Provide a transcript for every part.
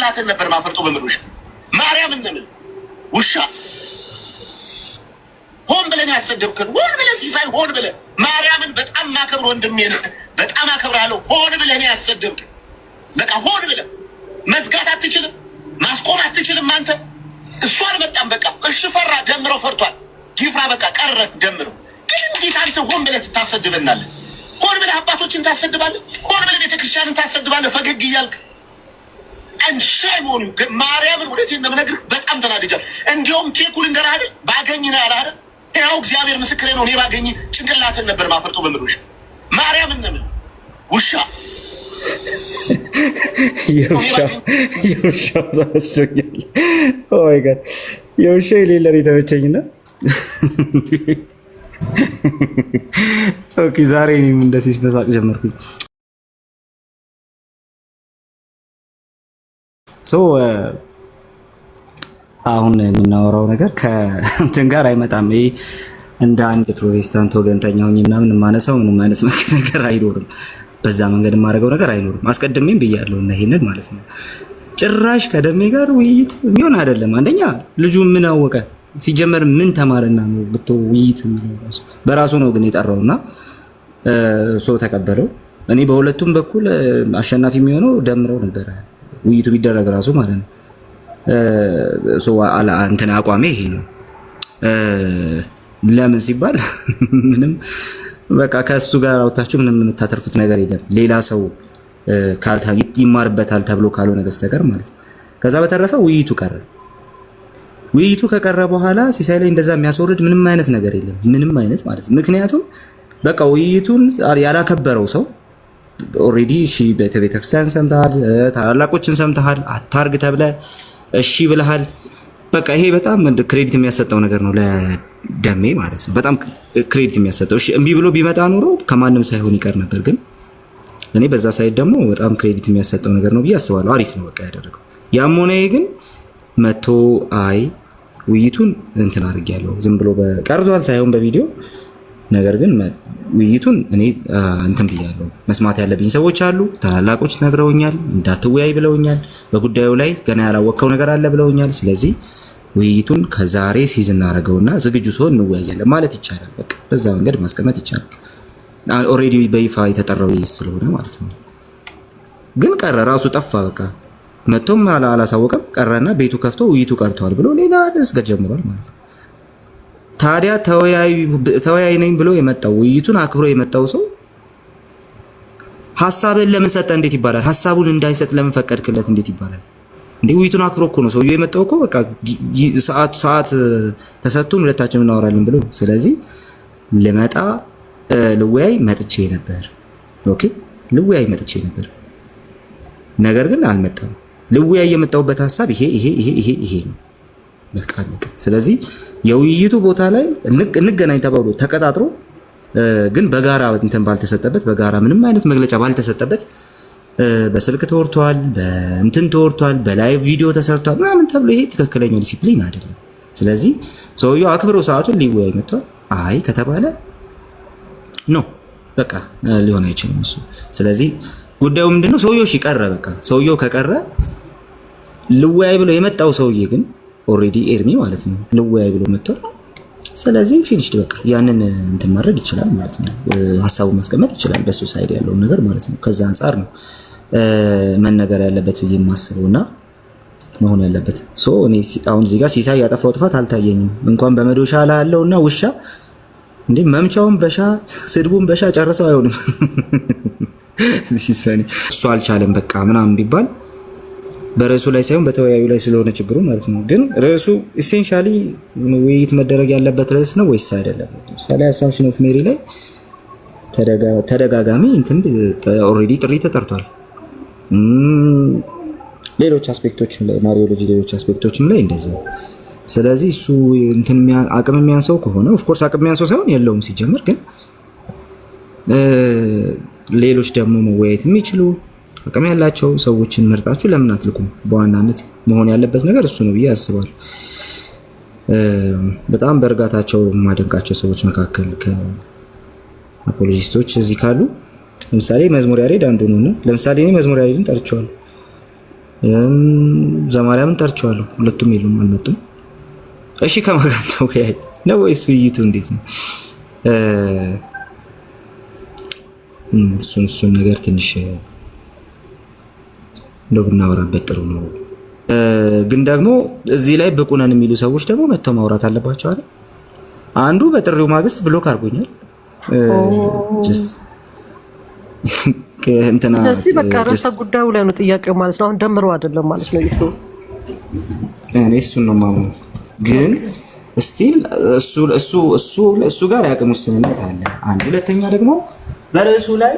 ጭንቅላትን ነበር ማፈርጦ በምድር ማርያም ነምን ውሻ ሆን ብለን ያሰደብከን ሆን ብለን ሲሳይ ሆን ብለን ማርያምን በጣም ማከብር ወንድሜ ነህ በጣም አከብራለሁ ሆን ብለን ያሰደብከን በቃ ሆን ብለን መዝጋት አትችልም ማስቆም አትችልም አንተ እሱ አልመጣም በቃ እሺ ፈራ ደምረው ፈርቷል ይፍራ በቃ ቀረ ደምረው ግን እንዴት አንተ ሆን ብለህ ታሰድበናለህ ሆን ብለህ አባቶችን ታሰድባለህ ሆን ብለህ ቤተክርስቲያንን ታሰድባለህ ፈገግ እያልክ አንሻይሞኑ ማርያምን ወደቴ እንደምነግር በጣም ተናድጃለሁ እንዲያውም ኬኩል እንደራ አይደል ባገኝና ያለ አይደል ያው እግዚአብሔር ምስክሬ ነው እኔ ባገኝ ጭንቅላትን ነበር ማፈርጦ በምድር ማርያምን ነምን ውሻ የውሻው ታስቸኛል ኦ ማይ ጋድ የውሻ የሌለ የተመቸኝና ኦኬ ዛሬ እኔም እንደዚህ መሳቅ ጀመርኩኝ ሶ አሁን የምናወራው ነገር ከእንትን ጋር አይመጣም ይሄ እንደ አንድ ፕሮቴስታንት ወገንተኛ ሆኜ ምናምን የማነሳው ምንም አይነት ነገር አይኖርም በዛ መንገድ የማደርገው ነገር አይኖርም አስቀድሜም ብያለሁ እና ይሄንን ማለት ነው ጭራሽ ከደሜ ጋር ውይይት የሚሆን አይደለም አንደኛ ልጁ ምን አወቀ ሲጀመር ምን ተማረና ነው ብቶ ውይይት የሚለው በራሱ ነው ግን የጠራውና ሶ ተቀበለው እኔ በሁለቱም በኩል አሸናፊ የሚሆነው ደምረው ነበር ውይይቱ ቢደረግ ራሱ ማለት ነው ሶ እንትን አቋሜ ይሄ ነው ለምን ሲባል ምንም በቃ ከሱ ጋር አውጣችሁ ምንም የምታተርፉት ነገር የለም ሌላ ሰው ይማርበታል ተብሎ ካልሆነ በስተቀር ማለት ነው ከዛ በተረፈ ውይይቱ ከቀረ በኋላ ሲሳይ ላይ እንደዛ የሚያስወርድ ምንም አይነት ነገር የለም ምንም አይነት ማለት ነው ምክንያቱም በቃ ውይይቱን ያላከበረው ሰው ኦሬዲ እሺ ቤተክርስቲያን ሰምተሃል ታላላቆችን ሰምተሃል አታርግ ተብለ እሺ ብለሃል በቃ ይሄ በጣም ክሬዲት የሚያሰጠው ነገር ነው ለደሜ ማለት ነው በጣም ክሬዲት የሚያሰጠው እሺ እምቢ ብሎ ቢመጣ ኖሮ ከማንም ሳይሆን ይቀር ነበር ግን እኔ በዛ ሳይድ ደግሞ በጣም ክሬዲት የሚያሰጠው ነገር ነው ብዬ አስባለሁ አሪፍ ነው በቃ ያደረገው ያም ሆነ ግን መቶ አይ ውይይቱን እንትን አድርጌያለሁ ዝም ብሎ በቀርቷል ሳይሆን በቪዲዮ ነገር ግን ውይይቱን እኔ እንትን ብያለሁ መስማት ያለብኝ ሰዎች አሉ ታላላቆች ነግረውኛል እንዳትወያይ ብለውኛል በጉዳዩ ላይ ገና ያላወቀው ነገር አለ ብለውኛል ስለዚህ ውይይቱን ከዛሬ ሲዝን እናደርገውና ዝግጁ ሲሆን እንወያያለን ማለት ይቻላል በቃ በዛ መንገድ ማስቀመጥ ይቻላል ኦሬዲ በይፋ የተጠራው ስለሆነ ማለት ነው ግን ቀረ ራሱ ጠፋ በቃ መቶም አላሳወቀም ቀረና ቤቱ ከፍቶ ውይይቱ ቀርቷል ብሎ ሌላ ደስ ጀምሯል ማለት ነው ታዲያ ተወያይ ነኝ ብሎ የመጣው ውይይቱን አክብሮ የመጣው ሰው ሐሳብን ለምን ሰጠ እንዴት ይባላል ሐሳቡን እንዳይሰጥ ለምን ፈቀድክለት እንዴት ይባላል እንዴ ውይይቱን አክብሮ እኮ ነው ሰውየው የመጣው እኮ በቃ ሰዓት ተሰጥቶን ሁለታችንም እናወራለን ብሎ ስለዚህ ለመጣ ልወያይ መጥቼ ነበር ኦኬ ልወያይ መጥቼ ነበር ነገር ግን አልመጣም ልወያይ የመጣውበት ሐሳብ ይሄ ነው በቃ ስለዚህ የውይይቱ ቦታ ላይ እንገናኝ ተባብሎ ተቀጣጥሮ ግን በጋራ እንትን ባልተሰጠበት በጋራ ምንም አይነት መግለጫ ባልተሰጠበት በስልክ ተወርቷል በእንትን ተወርቷል በላይቭ ቪዲዮ ተሰርቷል ምናምን ተብሎ ይሄ ትክክለኛው ዲሲፕሊን አይደለም ስለዚህ ሰውየው አክብሮ ሰዓቱን ሊወያይ መጥቷል አይ ከተባለ ኖ በቃ ሊሆን አይችልም እሱ ስለዚህ ጉዳዩ ምንድነው ሰውየው ቀረ በቃ ሰውየው ከቀረ ልወያይ ብሎ የመጣው ሰውዬ ግን ኦሬዲ ኤርሚ ማለት ነው ልወያይ ብሎ መጥቷል ስለዚህ ፊኒሽድ በቃ ያንን እንትን ማድረግ ይችላል ማለት ነው ሐሳቡን ማስቀመጥ ይችላል በሱ ሳይድ ያለው ነገር ማለት ነው ከዛ አንፃር ነው መነገር ያለበት ብዬ የማስበውና መሆን ያለበት ሶ እኔ አሁን እዚህ ጋር ሲሳይ ያጠፋው ጥፋት አልታየኝም እንኳን በመዶሻ ላይ ያለውና ውሻ እንዴ መምቻውን በሻ ስድቡን በሻ ጨርሰው አይሆንም እሱ አልቻለም በቃ ምናምን ቢባል በርዕሱ ላይ ሳይሆን በተወያዩ ላይ ስለሆነ ችግሩ ማለት ነው ግን ርዕሱ ኢሴንሻሊ ውይይት መደረግ ያለበት ርዕስ ነው ወይስ አይደለም ለምሳሌ አሳምፕሽን ኦፍ ሜሪ ላይ ተደጋጋሚ እንትን ኦሬዲ ጥሪ ተጠርቷል ሌሎች አስፔክቶችም ላይ ማሪዮሎጂ ሌሎች አስፔክቶችም ላይ እንደዚህ ስለዚህ እሱ እንትን አቅም የሚያንሰው ከሆነ ኦፍ ኮርስ አቅም የሚያንሰው ሳይሆን የለውም ሲጀምር ግን ሌሎች ደግሞ መወያየት የሚችሉ አቅም ያላቸው ሰዎችን መርጣችሁ ለምን አትልኩም በዋናነት መሆን ያለበት ነገር እሱ ነው ብዬ አስባለሁ በጣም በእርጋታቸው ማደንቃቸው ሰዎች መካከል ከአፖሎጂስቶች እዚህ ካሉ ለምሳሌ መዝሙር ያሬድ አንዱ ነውና ለምሳሌ እኔ መዝሙር ያሬድን ጠርቼዋለሁ ዘማሪያምን ጠርቼዋለሁ። ሁለቱም የሉም አልመጡም። እሺ ከማጋን ነው ነው ወይስ ውይይቱ እንዴት ነው? እሱን ነገር ትንሽ ነው ብናወራበት ጥሩ ነው። ግን ደግሞ እዚህ ላይ ብቁ ነን የሚሉ ሰዎች ደግሞ መተው ማውራት አለባቸው አይደል? አንዱ በጥሪው ማግስት ብሎክ አድርጎኛል። ስለዚህ በቃ ርዕሰ ጉዳዩ ላይ ነው ጥያቄው ማለት ነው። አሁን ደምሮ አይደለም ማለት ነው። እኔ እሱን ነው የማምነው። ግን ስቲል እሱ ጋር የአቅም ውስንነት አለ አንድ። ሁለተኛ ደግሞ በርዕሱ ላይ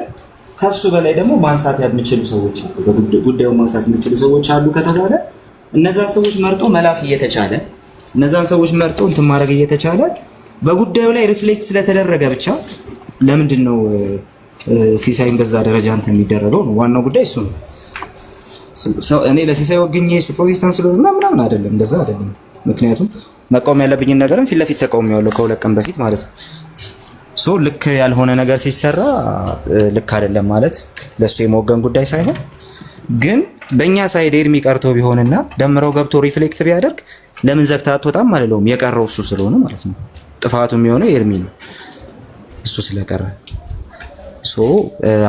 ከሱ በላይ ደግሞ ማንሳት የሚችሉ ሰዎች አሉ፣ ጉዳዩ ማንሳት የሚችሉ ሰዎች አሉ ከተባለ እነዛን ሰዎች መርጦ መላክ እየተቻለ እነዛን ሰዎች መርጦ እንትን ማድረግ እየተቻለ በጉዳዩ ላይ ሪፍሌክት ስለተደረገ ብቻ ለምንድን ነው ሲሳይን በዛ ደረጃ እንትን የሚደረገው? ነው ዋናው ጉዳይ እሱ ነው። እኔ ለሲሳይ ወግኜ እሱ ፕሮቴስታንት ስለሆነ ምናምን አይደለም፣ እንደዛ አይደለም። ምክንያቱም መቃወም ያለብኝን ነገርም ፊት ለፊት ተቃውሜዋለሁ ከሁለት ቀን በፊት ማለት ነው። ልክ ያልሆነ ነገር ሲሰራ ልክ አይደለም ማለት ለሱ የመወገን ጉዳይ ሳይሆን ግን በእኛ ሳይድ ኤርሚ ቀርቶ ቢሆንና ደምረው ገብቶ ሪፍሌክት ቢያደርግ ለምን ዘግታ አትወጣም አልለውም። የቀረው እሱ ስለሆነ ማለት ነው። ጥፋቱ የሚሆነው ኤርሚ ነው እሱ ስለቀረ።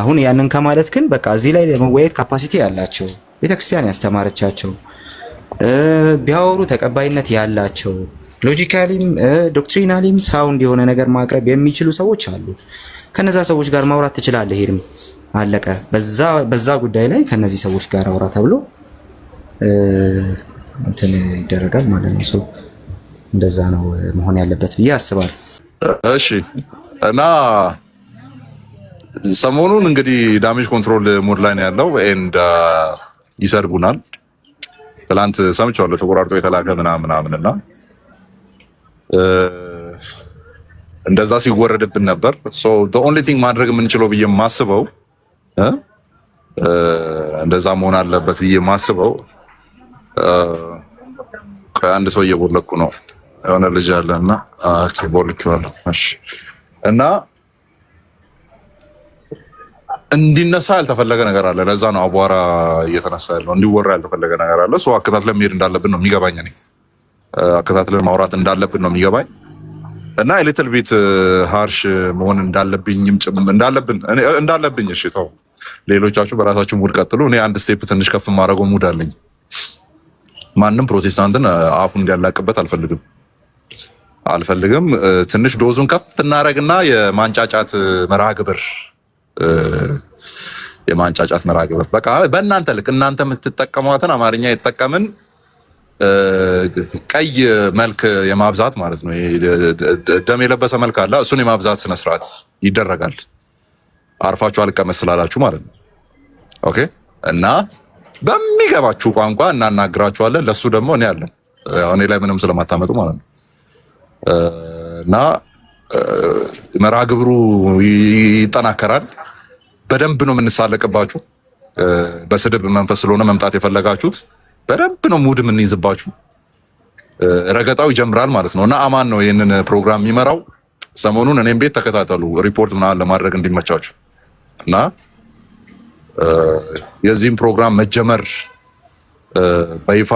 አሁን ያንን ከማለት ግን በቃ እዚህ ላይ ለመወያየት ካፓሲቲ ያላቸው ቤተክርስቲያን ያስተማረቻቸው ቢያወሩ ተቀባይነት ያላቸው ሎጂካሊም ዶክትሪናሊም ሳውንድ የሆነ ነገር ማቅረብ የሚችሉ ሰዎች አሉ። ከነዛ ሰዎች ጋር ማውራት ትችላለህ ኤርሚ፣ አለቀ። በዛ ጉዳይ ላይ ከነዚህ ሰዎች ጋር አውራ ተብሎ እንትን ይደረጋል ማለት ነው። እንደዛ ነው መሆን ያለበት ብዬ አስባለሁ። እሺ እና ሰሞኑን እንግዲህ ዳሜጅ ኮንትሮል ሞድ ላይ ነው ያለው ኤንድ ይሰርጉናል። ትላንት ሰምቻለሁ ተቆራርጦ የተላከ ምናምን እና እንደዛ ሲወረድብን ነበር። the only thing ማድረግ የምንችለው ብዬ የማስበው እንደዛ መሆን አለበት ብዬ የማስበው ከአንድ ሰው እየቦለኩ ነው የሆነ ልጅ አለና ቦልኬዋለሁ። እሺ እና እንዲነሳ ያልተፈለገ ነገር አለ። ለዛ ነው አቧራ እየተነሳ ያለው። እንዲወራ ያልተፈለገ ነገር አለ። አከታትለን መሄድ እንዳለብን ነው የሚገባኝ። እኔ አከታትለን ማውራት እንዳለብን ነው የሚገባኝ እና ሊትል ቢት ሃርሽ መሆን እንዳለብኝ እሺ ተው፣ ሌሎቻችሁ በራሳችሁ ሙድ ቀጥሉ። እኔ አንድ ስቴፕ ትንሽ ከፍ ማድረገው ሙድ አለኝ። ማንም ፕሮቴስታንትን አፉን እንዲያላቅበት አልፈልግም። ትንሽ ዶዙን ከፍ እናረግና የማንጫጫት መርሃ ግብር በቃ በእናንተ ልክ እናንተ የምትጠቀሟትን አማርኛ የተጠቀምን ቀይ መልክ የማብዛት ማለት ነው። ደም የለበሰ መልክ አለ፣ እሱን የማብዛት ስነስርዓት ይደረጋል። አርፋችሁ አልቀመስ ስላላችሁ ማለት ነው። ኦኬ። እና በሚገባችሁ ቋንቋ እናናግራችኋለን። ለሱ ደግሞ እኔ አለን እኔ ላይ ምንም ስለማታመጡ ማለት ነው። እና መርሃ ግብሩ ይጠናከራል። በደንብ ነው የምንሳለቅባችሁ። በስድብ መንፈስ ስለሆነ መምጣት የፈለጋችሁት በደንብ ነው ሙድ የምንይዝባችሁ። ረገጣው ይጀምራል ማለት ነው። እና አማን ነው ይህንን ፕሮግራም የሚመራው። ሰሞኑን እኔም ቤት ተከታተሉ፣ ሪፖርት ምናምን ለማድረግ እንዲመቻችሁ እና የዚህም ፕሮግራም መጀመር በይፋ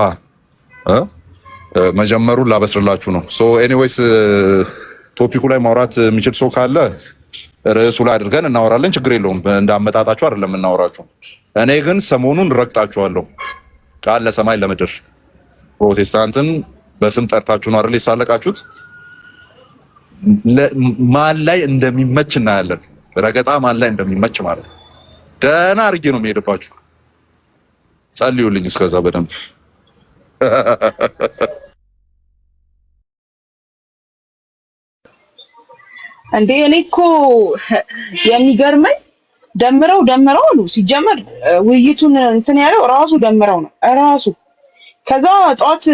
መጀመሩን ላበስርላችሁ ነው። ኤኒዌይስ ቶፒኩ ላይ ማውራት የሚችል ሰው ካለ ርዕሱ ላይ አድርገን እናወራለን። ችግር የለውም። እንዳመጣጣችሁ አይደለም እናወራችሁ። እኔ ግን ሰሞኑን ረግጣችኋለሁ። ቃል ለሰማይ ለምድር ፕሮቴስታንትን በስም ጠርታችሁ ነው አይደል የሳለቃችሁት? ማን ላይ እንደሚመች እናያለን። ረገጣ ማን ላይ እንደሚመች ማለት ነው። ደህና አድርጌ ነው የሚሄድባችሁ። ጸልዩልኝ እስከዛ በደንብ እንዴ እኔ እኮ የሚገርመኝ ደምረው አሉ። ሲጀመር ውይይቱን እንትን ያለው ራሱ ደምረው ነው ራሱ። ከዛ ጧት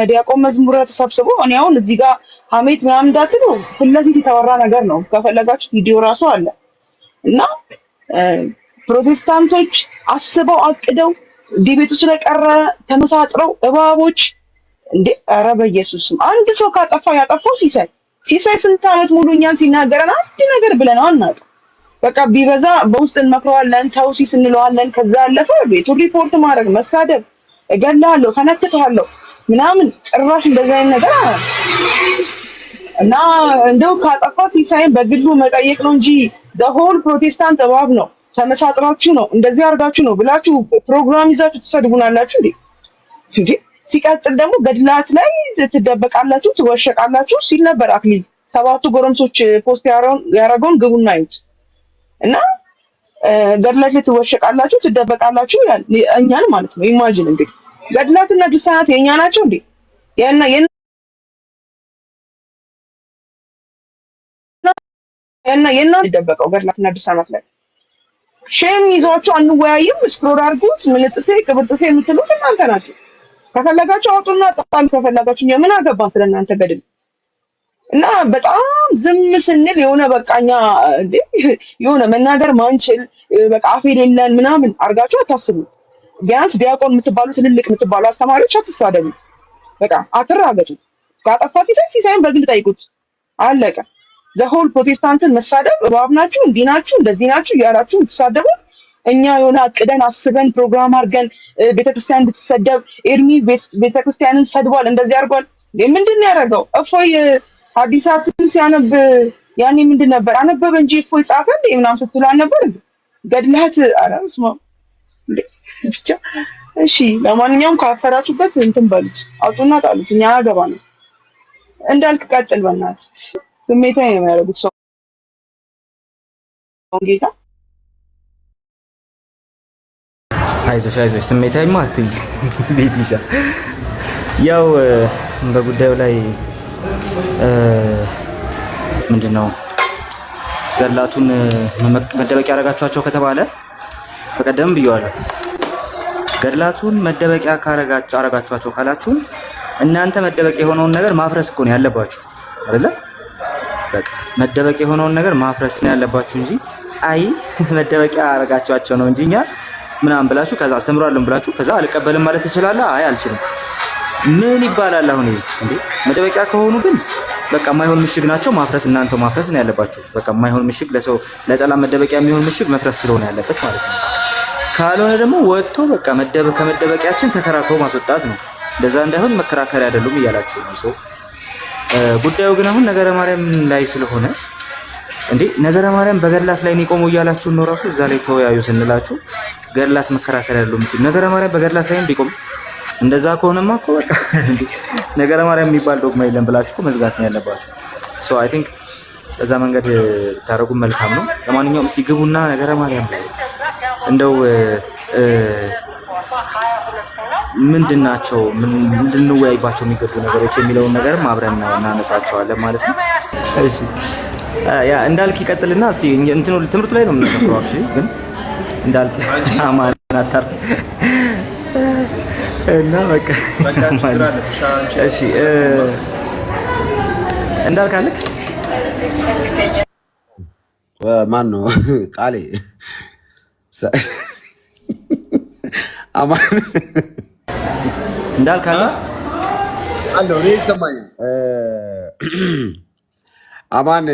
ዲያቆን መዝሙር ተሰብስቦ እኔ አሁን እዚህ ጋር ሀሜት ምናምን እንዳትሉ ፊት ለፊት የተወራ ነገር ነው። ከፈለጋችሁ ቪዲዮ ራሱ አለ እና ፕሮቴስታንቶች አስበው አቅደው ዲቤቱ ስለቀረ ተመሳጥረው እባቦች እንዴ! ኧረ በኢየሱስም አንድ ሰው ካጠፋ ያጠፋው ሲሳይ ስንት ዓመት ሙሉ እኛን ሲናገረን አንድ ነገር ብለነው አናውቅም። በቃ ቢበዛ በውስጥ እንመክረዋለን፣ ተው ሲስ እንለዋለን። ከዛ ያለፈ ቤቱን ሪፖርት ማድረግ፣ መሳደብ እገላለሁ ፈነክታለሁ ምናምን ጭራሽ እንደዛ አይነት ነገር እና እንደው ካጠፋ ሲሳይን በግሉ መጠየቅ ነው እንጂ ሆል ፕሮቴስታንት እባብ ነው ተመሳጥራችሁ ነው እንደዚህ አድርጋችሁ ነው ብላችሁ ፕሮግራም ይዛችሁ ትሰድቡናላችሁ እንዴ? ሲቀጥል ደግሞ ገድላት ላይ ትደበቃላችሁ ትወሸቃላችሁ ሲል ነበር አክሊል። 7 ጎረምሶች ፖስት ያረገውን ግቡና አዩት እና ገድላት ላይ ትወሸቃላችሁ ትደበቃላችሁ ይላል እኛን ማለት ነው። ኢማጂን እንዴ ገድላትና ድርሳናት የኛ ናቸው እንዴ? የና ይደበቀው ገድላትና ድርሳናት ላይ ሼም ይዟቸው አንወያይም። ስክሮል አድርጉት። ምልጥሴ ቅብጥሴ የምትሉት እናንተ ናችሁ። ከፈለጋችሁ አውጡና ጣጣም ከፈለጋችሁ ምን አገባን ስለናንተ ገድል እና በጣም ዝም ስንል የሆነ በቃኛ የሆነ መናገር ማንችል በቃ አፍ የሌለን ምናምን አርጋችሁ አታስቡ። ቢያንስ ዲያቆን የምትባሉ ትልልቅ የምትባሉ አስተማሪዎች አትሳደቡ። በቃ አትራገጡ። ካጠፋ ሲሳይን በግል ጠይቁት። አለቀ። ዘሆል ፕሮቴስታንትን መሳደብ እባብ ናችሁ እንዲህ ናችሁ እንደዚህ ናችሁ እያላችሁ የምትሳደቡ እኛ የሆነ አቅደን አስበን ፕሮግራም አድርገን ቤተክርስቲያን እንድትሰደብ ኤርሚ ቤተክርስቲያንን ሰድቧል እንደዚህ አድርጓል። ምንድን ያደረገው እፎይ ሐዲሳትን ሲያነብ ያኔ ምንድን ነበር አነበበ እንጂ እፎይ ጻፈ እንዴ ምናምን ስትሉ አልነበር? ገድላት አራስማ ብቻ። እሺ ለማንኛውም ካፈራችሁበት እንትን በሉት አውጡና ጣሉት። እኛ አገባ ነው እንዳልክ ቀጥል በእናትህ። ስሜታዊ ነው የሚያደርጉት ሰው ጌታ። አይዞሽ ስሜታዊማ አትይ ቤቲሻ። ያው በጉዳዩ ላይ ምንድነው ገድላቱን መደበቂያ ያደረጋችኋቸው ከተባለ በቀደም ብየዋለሁ። ገድላቱን መደበቂያ አረጋችኋቸው ካላችሁ እናንተ መደበቂያ የሆነውን ነገር ማፍረስ እኮ ነው ያለባችሁ አይደለ? በቃ መደበቂያ የሆነውን ነገር ማፍረስ ነው ያለባችሁ እንጂ አይ መደበቂያ አረጋችኋቸው ነው እንጂ እኛ ምናምን ብላችሁ ከዛ አስተምሯለን ብላችሁ ከዛ አልቀበልም ማለት ትችላለህ። አይ አልችልም ምን ይባላል አሁን እንዴ? መደበቂያ ከሆኑ ግን በቃ የማይሆን ምሽግ ናቸው ማፍረስ። እናንተ ማፍረስ ነው ያለባችሁ። በቃ የማይሆን ምሽግ ለሰው ለጠላት መደበቂያ የሚሆን ምሽግ መፍረስ ስለሆነ ያለበት ማለት ነው። ካልሆነ ደግሞ ወጥቶ በቃ ከመደበቂያችን ተከራክሮ ማስወጣት ነው። እንደዛ እንዳይሆን መከራከሪያ አይደሉም እያላችሁ ነው። ሰው ጉዳዩ ግን አሁን ነገረ ማርያም ላይ ስለሆነ እንዴ ነገረ ማርያም በገድላት ላይ ነው እያላችሁ ነው ራሱ እዛ ላይ ተወያዩ ስንላችሁ ገድላት መከራከሪያ አይደሉም። ነገረ ማርያም በገድላት ላይ ቢቆም እንደዛ ከሆነማ እኮ በቃ ነገረ ማርያም የሚባል ዶግማ የለም ብላችሁ እኮ መዝጋት ነው ያለባችሁ። ሶ አይ ቲንክ በዛ መንገድ ታረጉ መልካም ነው። ለማንኛውም እስቲ ግቡና ነገረ ማርያም ላይ እንደው ምንድናቸው እንድንወያይባቸው የሚገቡ ነገሮች የሚለውን ነገርም አብረን እናነሳቸዋለን ማለት ነው። እሺ ያ እንዳልክ ይቀጥልና እስቲ እንትኑ ትምህርቱ ላይ ነው የምናተኩረው። አክቹሊ ግን እንዳልክ አማናታር እና በቃ እሺ እንዳልክ አለክ ማን ነው ቃሌ አማን እንዳልክ አለ ነው ይሰማኝ አማን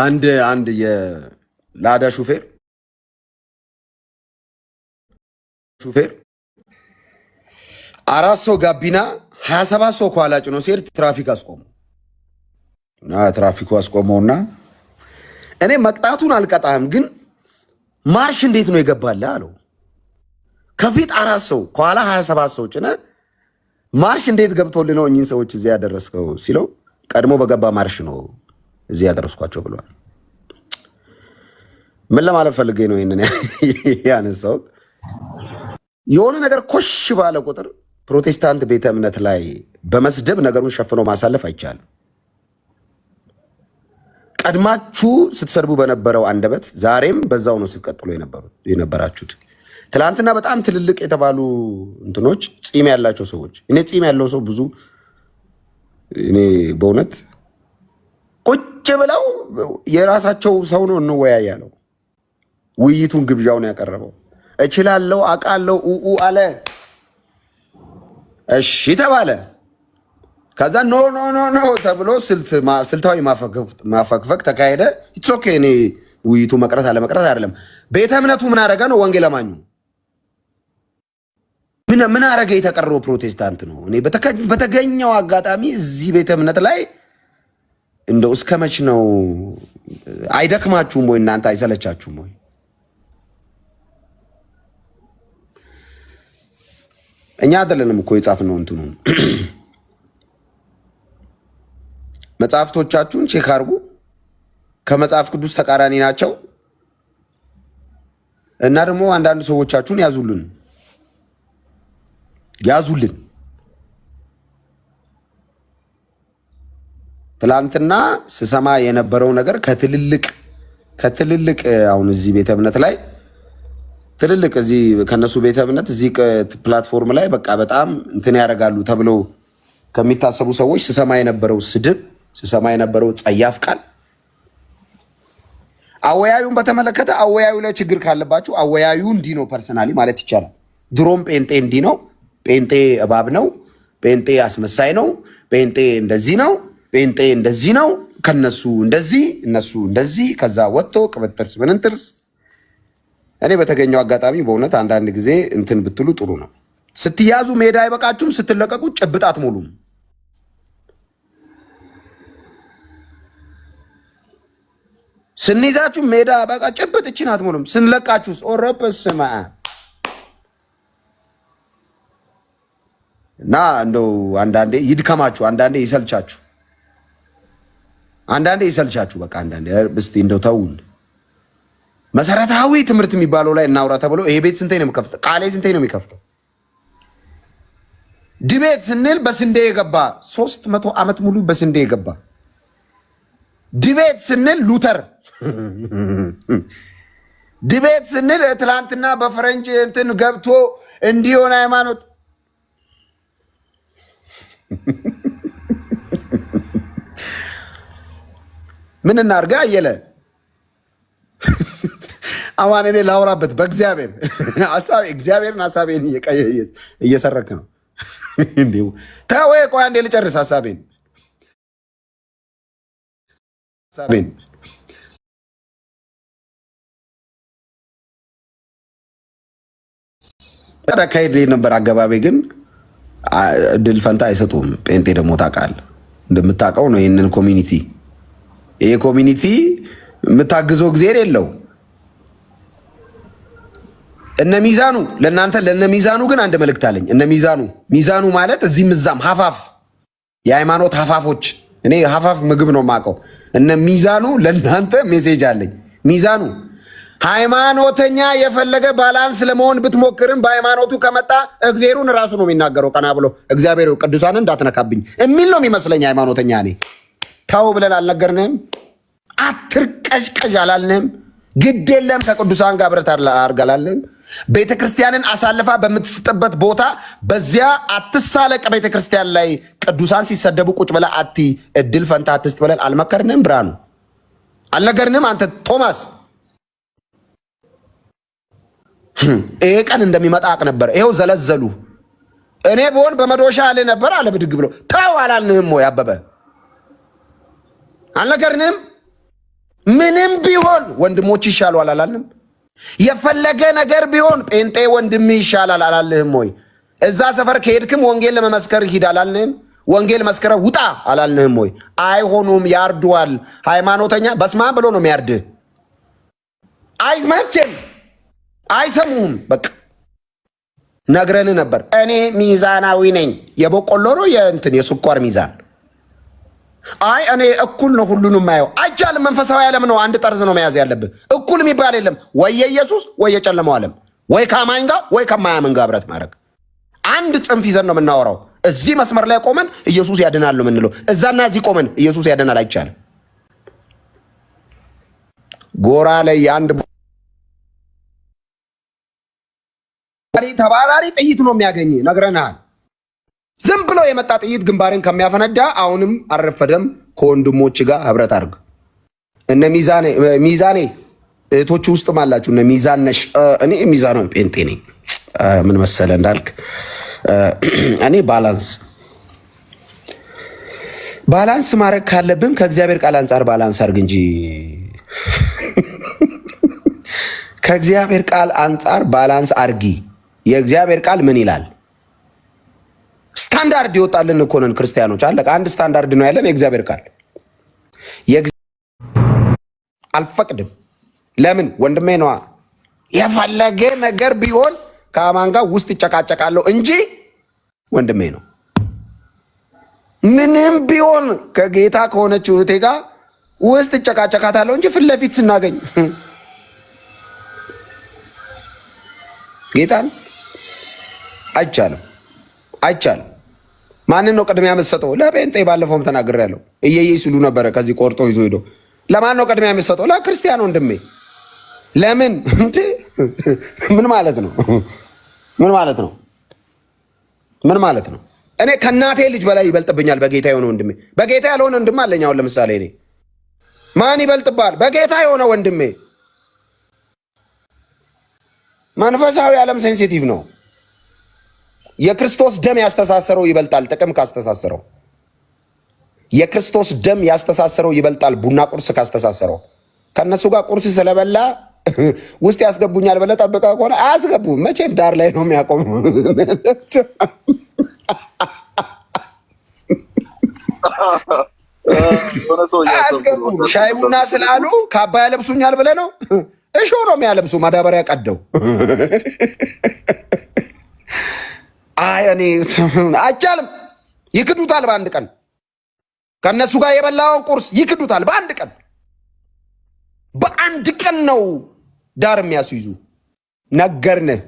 አንድ የላዳ ሹፌር 4 ሰው ጋቢና 27 ሰው ከኋላ ጭኖ ሲሄድ ትራፊክ አስቆመው እና ትራፊኩ አስቆመውና እኔ መቅጣቱን አልቀጣም ግን ማርሽ እንዴት ነው የገባልህ አለው። ከፊት 4 ሰው ከኋላ 27 ሰው ጭነ ማርሽ እንዴት ገብቶልህ ነው እኚህን ሰዎች እዚህ ያደረስከው ሲለው ቀድሞ በገባ ማርሽ ነው እዚህ ያደረስኳቸው ብሏል። ምን ለማለት ፈልጌ ነው ይሄንን ያነሳሁት? የሆነ ነገር ኮሽ ባለ ቁጥር ፕሮቴስታንት ቤተ እምነት ላይ በመስደብ ነገሩን ሸፍኖ ማሳለፍ አይቻልም። ቀድማችሁ ስትሰድቡ በነበረው አንደበት ዛሬም በዛው ነው ስትቀጥሉ የነበራችሁት። ትላንትና በጣም ትልልቅ የተባሉ እንትኖች ጺም ያላቸው ሰዎች እኔ ጺም ያለው ሰው ብዙ እኔ በእውነት ቁጭ ብለው የራሳቸው ሰው ነው እንወያይ ያለው ውይይቱን ግብዣውን ያቀረበው እችላለሁ አውቃለሁ ኡኡ አለ። እሺ ተባለ። ከዛ ኖ ኖ ኖ ኖ ተብሎ ስልታዊ ማፈግፈግ ተካሄደ። ኢትስ ኦኬ። እኔ ውይይቱ መቅረት አለ መቅረት አይደለም። ቤተ እምነቱ ምን አረገ ነው? ወንጌል አማኙ ምን አረገ? የተቀረው ፕሮቴስታንት ነው። እኔ በተገኘው አጋጣሚ እዚህ ቤተ እምነት ላይ እንደው እስከ መች ነው? አይደክማችሁም ወይ እናንተ? አይሰለቻችሁም ወይ? እኛ አይደለንም እኮ የጻፍነው እንትኑ። መጽሐፍቶቻችሁን ቼክ አድርጉ። ከመጽሐፍ ቅዱስ ተቃራኒ ናቸው እና ደግሞ አንዳንድ ሰዎቻችሁን ያዙልን። ትላንትና ስሰማ የነበረው ነገር ከትልልቅ አሁን እዚህ ቤተ እምነት ላይ ትልልቅ እዚህ ከነሱ ቤተ እምነት እዚህ ፕላትፎርም ላይ በቃ በጣም እንትን ያደርጋሉ ተብሎ ከሚታሰቡ ሰዎች ስሰማ የነበረው ስድብ፣ ስሰማ የነበረው ጸያፍ ቃል፣ አወያዩን በተመለከተ አወያዩ ላይ ችግር ካለባችሁ አወያዩ እንዲህ ነው ፐርሰናሊ ማለት ይቻላል። ድሮም ጴንጤ እንዲህ ነው፣ ጴንጤ እባብ ነው፣ ጴንጤ አስመሳይ ነው፣ ጴንጤ እንደዚህ ነው፣ ጴንጤ እንደዚህ ነው፣ ከነሱ እንደዚህ እነሱ እንደዚህ፣ ከዛ ወጥቶ ቅብጥርስ ምንንትርስ። እኔ በተገኘው አጋጣሚ በእውነት አንዳንድ ጊዜ እንትን ብትሉ ጥሩ ነው። ስትያዙ ሜዳ አይበቃችሁም፣ ስትለቀቁ ጭብጥ አትሞሉም። ስንይዛችሁ ሜዳ በቃ ጭብጥ እችን አትሞሉም። ስንለቃችሁ ኦረፕስማ እና እንደው አንዳንዴ ይድከማችሁ፣ አንዳንዴ ይሰልቻችሁ፣ በቃ አንዳንዴ እስቲ እንደው ተውን። መሰረታዊ ትምህርት የሚባለው ላይ እናውራ ተብሎ ይሄ ቤት ስንቴ ነው የሚከፍተው? ቃሌ ስንቴ ነው የሚከፍተው? ድቤት ስንል በስንዴ የገባ 300 ዓመት ሙሉ በስንዴ የገባ ድቤት ስንል ሉተር ድቤት ስንል ትላንትና በፈረንጅ እንትን ገብቶ እንዲሆን ሃይማኖት ምን እናርጋ አየለ አማን እኔ ላውራበት በእግዚአብሔር ሐሳብ እግዚአብሔርን ሐሳቤን እየሰረክ ነው እንዴ? ተወይ ቆይ አንዴ ልጨርስ ሐሳቤን ተካሄድ ነበር አገባቤ ግን እድል ፈንታ አይሰጡም። ጴንጤ ደግሞ ታውቃለህ፣ እንደምታውቀው ነው ይሄንን ኮሚኒቲ ይሄ ኮሚኒቲ የምታግዘው ጊዜ የለው። እነ ሚዛኑ ለእናንተ ለነ ሚዛኑ ግን አንድ መልእክት አለኝ። እነ ሚዛኑ ማለት እዚህም እዛም ሀፋፍ የሃይማኖት ሀፋፎች፣ እኔ ሀፋፍ ምግብ ነው የማውቀው። እነ ሚዛኑ ለእናንተ ሜሴጅ አለኝ። ሚዛኑ ሃይማኖተኛ የፈለገ ባላንስ ለመሆን ብትሞክርም በሃይማኖቱ ከመጣ እግዚአብሔሩን ራሱ ነው የሚናገረው። ቀና ብሎ እግዚአብሔር ቅዱሳንን እንዳትነካብኝ የሚል ነው የሚመስለኝ። ሃይማኖተኛ እኔ ተው ብለን አልነገርንም? አትርቀዥቀዥ አላልንም? ግድ የለም ከቅዱሳን ጋር ብረት አርጋላልን? ቤተ ክርስቲያንን አሳልፋ በምትስጥበት ቦታ በዚያ አትሳለቅ። ቤተ ክርስቲያን ላይ ቅዱሳን ሲሰደቡ ቁጭ ብለህ አቲ እድል ፈንታ አትስጥ ብለን አልመከርንም? ብርሃኑ አልነገርንም? አንተ ቶማስ ይሄ ቀን እንደሚመጣ አቅ ነበር። ይሄው ዘለዘሉ። እኔ ብሆን በመዶሻ አለ ነበር አለ ብድግ ብሎ ተው አላልንህም ወይ? አበበ አልነገርንም? ምንም ቢሆን ወንድሞች ይሻላል አላልንም? የፈለገ ነገር ቢሆን ጴንጤ ወንድም ይሻላል አላልህም ወይ? እዛ ሰፈር ከሄድክም ወንጌል ለመመስከር ሂድ አላልንህም? ወንጌል መስከረ ውጣ አላልንህም ወይ? አይሆኑም፣ ያርዱዋል። ሃይማኖተኛ በስማ ብሎ ነው የሚያርድህ። አይመችም፣ አይሰሙህም። በቃ ነግረን ነበር። እኔ ሚዛናዊ ነኝ። የበቆሎ ነው የእንትን የስኳር ሚዛን። አይ እኔ እኩል ነው ሁሉንም ማየው አይቻልም። መንፈሳዊ ዓለም ነው፣ አንድ ጠርዝ ነው መያዝ ያለብህ። እኩል የሚባል የለም። ወይ የኢየሱስ ወይ የጨለማው ዓለም፣ ወይ ከአማኝ ጋር ወይ ከማያምን ጋር ህብረት ማድረግ። አንድ ጽንፍ ይዘን ነው የምናወራው። እዚህ መስመር ላይ ቆመን ኢየሱስ ያድናል ነው የምንለው። እዛና እዚህ ቆመን ኢየሱስ ያድናል አይቻልም። ጎራ ላይ አንድ ተባራሪ ጥይት ነው የሚያገኝ። ነግረናል። ዝም ብሎ የመጣ ጥይት ግንባርን ከሚያፈነዳ አሁንም አልረፈደም። ከወንድሞች ጋር ህብረት አድርግ። እነ ሚዛኔ እህቶቹ ውስጥም አላችሁ። እነ ሚዛን ነሽ። እኔ ሚዛን ነው ጴንጤ ነኝ። ምን መሰለ እንዳልክ እኔ ባላንስ ባላንስ ማድረግ ካለብን ከእግዚአብሔር ቃል አንጻር ባላንስ አድርግ እንጂ ከእግዚአብሔር ቃል አንጻር ባላንስ አድርጊ። የእግዚአብሔር ቃል ምን ይላል? ስታንዳርድ ይወጣልን እኮ ነን ክርስቲያኖች። አለቀ። አንድ ስታንዳርድ ነው ያለን የእግዚአብሔር ቃል። አልፈቅድም። ለምን? ወንድሜ ነዋ። የፈለገ ነገር ቢሆን ከአማን ጋር ውስጥ ይጨቃጨቃለሁ እንጂ ወንድሜ ነው። ምንም ቢሆን ከጌታ ከሆነችው እህቴ ጋር ውስጥ ይጨቃጨቃታለሁ እንጂ ፊት ለፊት ስናገኝ ጌታን አይቻልም። ማንን ነው ቅድሚያ የምትሰጠው? ለጴንጤ ባለፈውም ተናግሬያለሁ። እየየ ሲሉ ነበረ። ከዚህ ቆርጦ ይዞ ሄዶ ለማን ነው ቅድሚያ የምትሰጠው? ለክርስቲያን ወንድሜ። ለምን? ምን ማለት ነው? ምን ማለት ነው? እኔ ከእናቴ ልጅ በላይ ይበልጥብኛል በጌታ የሆነ ወንድሜ። በጌታ ያልሆነ ወንድም አለኝ። አሁን ለምሳሌ እኔ ማን ይበልጥባል? በጌታ የሆነ ወንድሜ። መንፈሳዊ ዓለም ሴንሲቲቭ ነው። የክርስቶስ ደም ያስተሳሰረው ይበልጣል ጥቅም ካስተሳሰረው። የክርስቶስ ደም ያስተሳሰረው ይበልጣል ቡና ቁርስ ካስተሳሰረው። ከነሱ ጋር ቁርስ ስለበላ ውስጥ ያስገቡኛል ብለህ ጠብቀህ ከሆነ አያስገቡም። መቼም ዳር ላይ ነው የሚያቆሙ። አያስገቡም። ሻይ ቡና ስላሉ ካባ ያለብሱኛል ብለህ ነው። እሾ ነው የሚያለብሱ ማዳበሪያ ቀደው። አይ እኔ አይቻልም። ይክዱታል በአንድ ቀን። ከነሱ ጋር የበላውን ቁርስ ይክዱታል በአንድ ቀን። በአንድ ቀን ነው ዳር የሚያስይዙ። ነገርንህ፣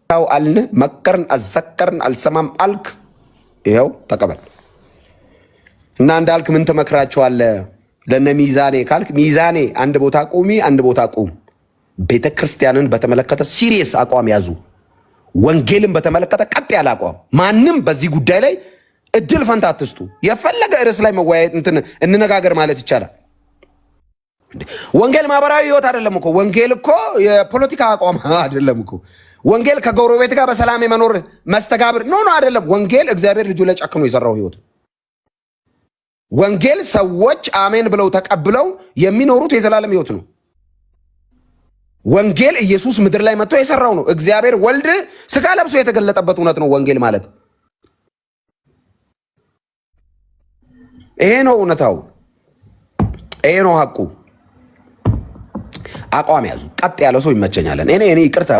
ያው አልን፣ መከርን፣ አዘከርን፣ አልሰማም አልክ። ይኸው ተቀበል እና እንዳልክ ምን ትመክራቸዋለህ? ለነ ሚዛኔ ካልክ ሚዛኔ አንድ ቦታ ቁሚ፣ አንድ ቦታ ቁም። ቤተ ክርስቲያንን በተመለከተ ሲሪየስ አቋም ያዙ። ወንጌልን በተመለከተ ቀጥ ያለ አቋም። ማንም በዚህ ጉዳይ ላይ እድል ፈንታ አትስጡ። የፈለገ ርዕስ ላይ መወያየት እንነጋገር ማለት ይቻላል። ወንጌል ማህበራዊ ህይወት አይደለም እኮ። ወንጌል እኮ የፖለቲካ አቋም አይደለም እኮ። ወንጌል ከጎረቤት ጋር በሰላም የመኖር መስተጋብር ኖ አይደለም። ወንጌል እግዚአብሔር ልጁ ላይ ጨክኖ የሰራው ህይወት። ወንጌል ሰዎች አሜን ብለው ተቀብለው የሚኖሩት የዘላለም ህይወት ነው። ወንጌል ኢየሱስ ምድር ላይ መጥቶ የሰራው ነው። እግዚአብሔር ወልድ ስጋ ለብሶ የተገለጠበት እውነት ነው ወንጌል ማለት። ይሄ ነው እውነታው። ይሄ ነው ሐቁ። አቋም ያዙ። ቀጥ ያለ ሰው ይመቸኛል። እኔ ይቅርታ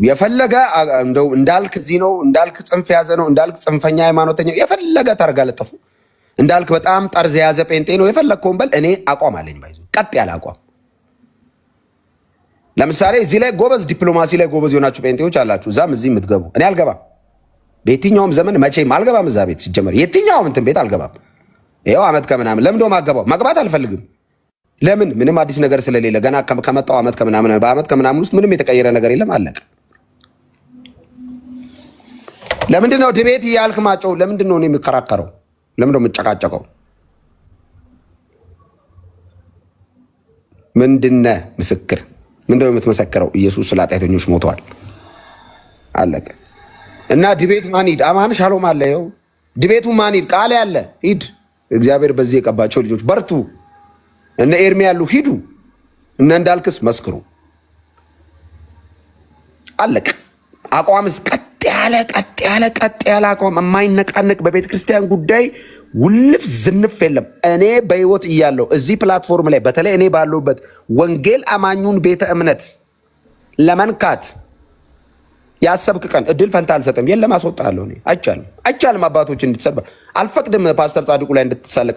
የፈለገ እንደው እንዳልክ እዚህ ነው እንዳልክ ጽንፍ ያዘ ነው እንዳልክ ጽንፈኛ ሃይማኖተኛ የፈለገ ታርጋ ለጥፉ እንዳልክ በጣም ጠርዝ የያዘ ጴንጤ ነው የፈለግከውን በል። እኔ አቋም አለኝ። ባይዙ ቀጥ ያለ አቋም። ለምሳሌ እዚህ ላይ ጎበዝ ዲፕሎማሲ ላይ ጎበዝ የሆናችሁ ጴንጤዎች አላችሁ፣ እዛም እዚህ የምትገቡ። እኔ አልገባም። በየትኛውም ዘመን መቼም አልገባም። እዛ ቤት ሲጀመር የትኛውም እንትን ቤት አልገባም። ይኸው ዓመት ከምናምን ለምን ደሞ አገባው? መግባት አልፈልግም። ለምን? ምንም አዲስ ነገር ስለሌለ። ገና ከመጣው ዓመት ከምናምን በዓመት ከምናምን ውስጥ ምንም የተቀየረ ነገር የለም። አለቀ። ለምንድን ነው ድቤት እያልክ ማጨው? ለምንድን ነው እኔ የምከራከረው? ለምንድን ነው የምጨቃጨቀው? ምንድነህ ምስክር? ምንድነው የምትመሰክረው? ኢየሱስ ስለ ኃጢአተኞች ሞቷል። አለቀ። እና ድቤት ማን ሂድ? አማን ሻሎም አለ። ይኸው ድቤቱ ማን ሂድ? ቃል ያለ ሂድ። እግዚአብሔር በዚህ የቀባቸው ልጆች በርቱ። እነ ኤርሚ ያሉ ሂዱ። እነ እንዳልክስ መስክሩ። አለቀ። አቋምስ ቀጥ ያለ አቋም፣ የማይነቃነቅ በቤተ ክርስቲያን ጉዳይ ውልፍ ዝንፍ የለም። እኔ በህይወት እያለሁ እዚህ ፕላትፎርም ላይ በተለይ እኔ ባለሁበት ወንጌል አማኙን ቤተ እምነት ለመንካት ያሰብክ ቀን እድል ፈንታ አልሰጥም። የለም አስወጣለሁ። እኔ አይቻልም። አባቶች እንድትሰድባ አልፈቅድም። ፓስተር ጻድቁ ላይ እንድትሳለቅ